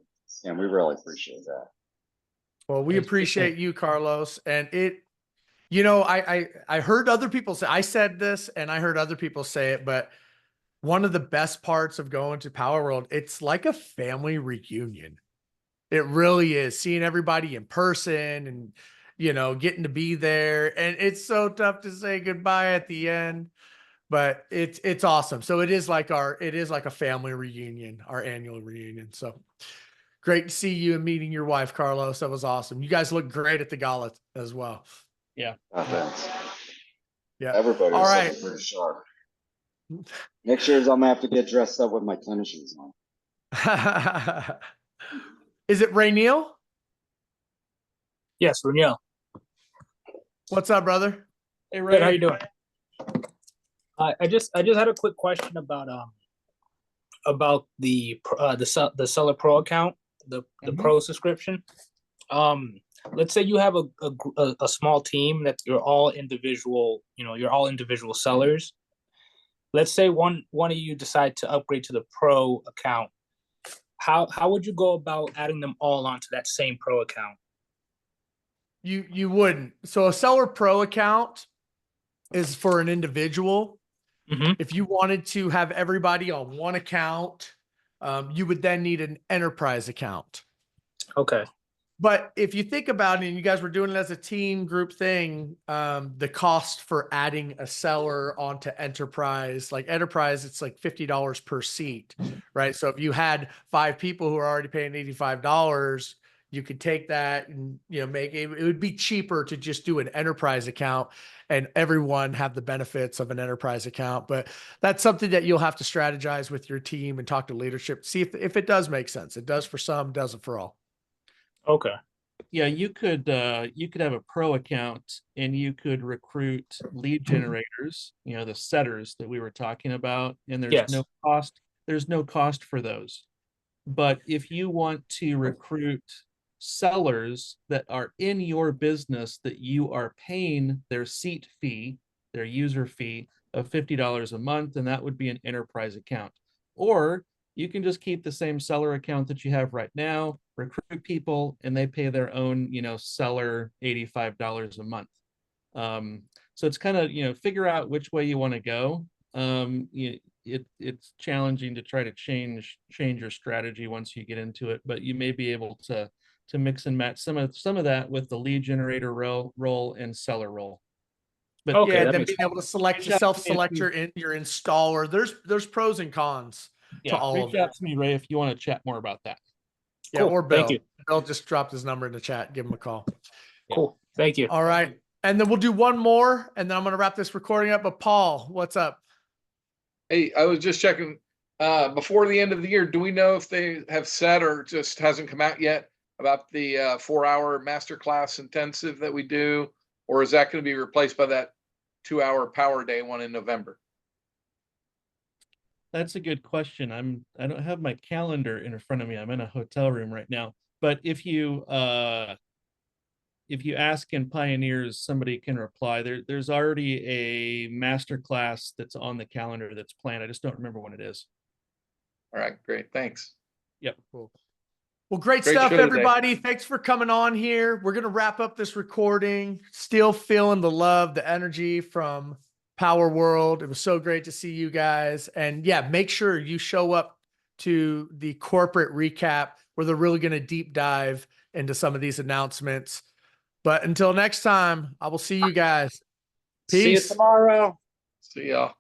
And we really appreciate that. Well, we appreciate you, Carlos. And I heard other people say, I said this and I heard other people say it, but one of the best parts of going to Power World, it's like a family reunion. It really is, seeing everybody in person and, getting to be there. And it's so tough to say goodbye at the end, but it's awesome. So it is like a family reunion, our annual reunion. So great to see you and meeting your wife, Carlos. That was awesome. You guys look great at the gala as well. Yeah. Thanks. Yeah. Everybody all was right. looking pretty sharp. Next year's I'm gonna have to get dressed up with my tennis shoes on. Is it Rainiel? Yes, Rainiel. What's up, brother? Hey, Ray. Good, how you doing? I just had a quick question about the Seller Pro account, the Pro subscription. Let's say you have a small team that you're all individual sellers. Let's say one of you decide to upgrade to the Pro account. How would you go about adding them all onto that same Pro account? You wouldn't. So a Seller Pro account is for an individual. Mm-hmm. If you wanted to have everybody on one account, you would then need an enterprise account. Okay. But if you think about it, and you guys were doing it as a team group thing, the cost for adding a seller onto enterprise, like enterprise, it's like $50 per seat, right? So if you had 5 people who are already paying $85, you could take that and, make it would be cheaper to just do an enterprise account and everyone have the benefits of an enterprise account. But that's something that you'll have to strategize with your team and talk to leadership, see if it does make sense. It does for some, doesn't for all. Okay. Yeah, you could have a Pro account and you could recruit lead generators, the setters that we were talking about, and there's no cost for those. But if you want to recruit sellers that are in your business that you are paying their seat fee, their user fee of $50 a month, and that would be an enterprise account. Or you can just keep the same seller account that you have right now, recruit people, and they pay their own, seller $85 a month. So it's kind of, figure out which way you want to go. It's challenging to try to change your strategy once you get into it, but you may be able to mix and match some of that with the lead generator role and seller role. But Okay, yeah, that then makes being able to select Reach the out to me if self-selector in your installer. There's pros and cons to all of reach it. out to me, Ray, if you want to chat more about that. Yeah, Cool. or Bill. Thank you. Bill just dropped his number in the chat. Give him a call. Cool. Thank you. All right. And then we'll do one more, and then I'm going to wrap this recording up. But Paul, what's up? Hey, I was just checking, before the end of the year, do we know if they have said or just hasn't come out yet about the 4-hour masterclass intensive that we do? Or is that going to be replaced by that 2-hour Power Day one in November? That's a good question. I don't have my calendar in front of me. I'm in a hotel room right now. But if you ask in Pioneers, somebody can reply. There's already a master class that's on the calendar that's planned. I just don't remember when it is. All right, great. Thanks. Yep. Cool. Well, great Great stuff, show today. everybody. Thanks for coming on here. We're going to wrap up this recording. Still feeling the love, the energy from Power World. It was so great to see you guys. And yeah, make sure you show up to the corporate recap where they're really going to deep dive into some of these announcements. But until next time, I will see you guys. See you Peace. tomorrow. See y'all.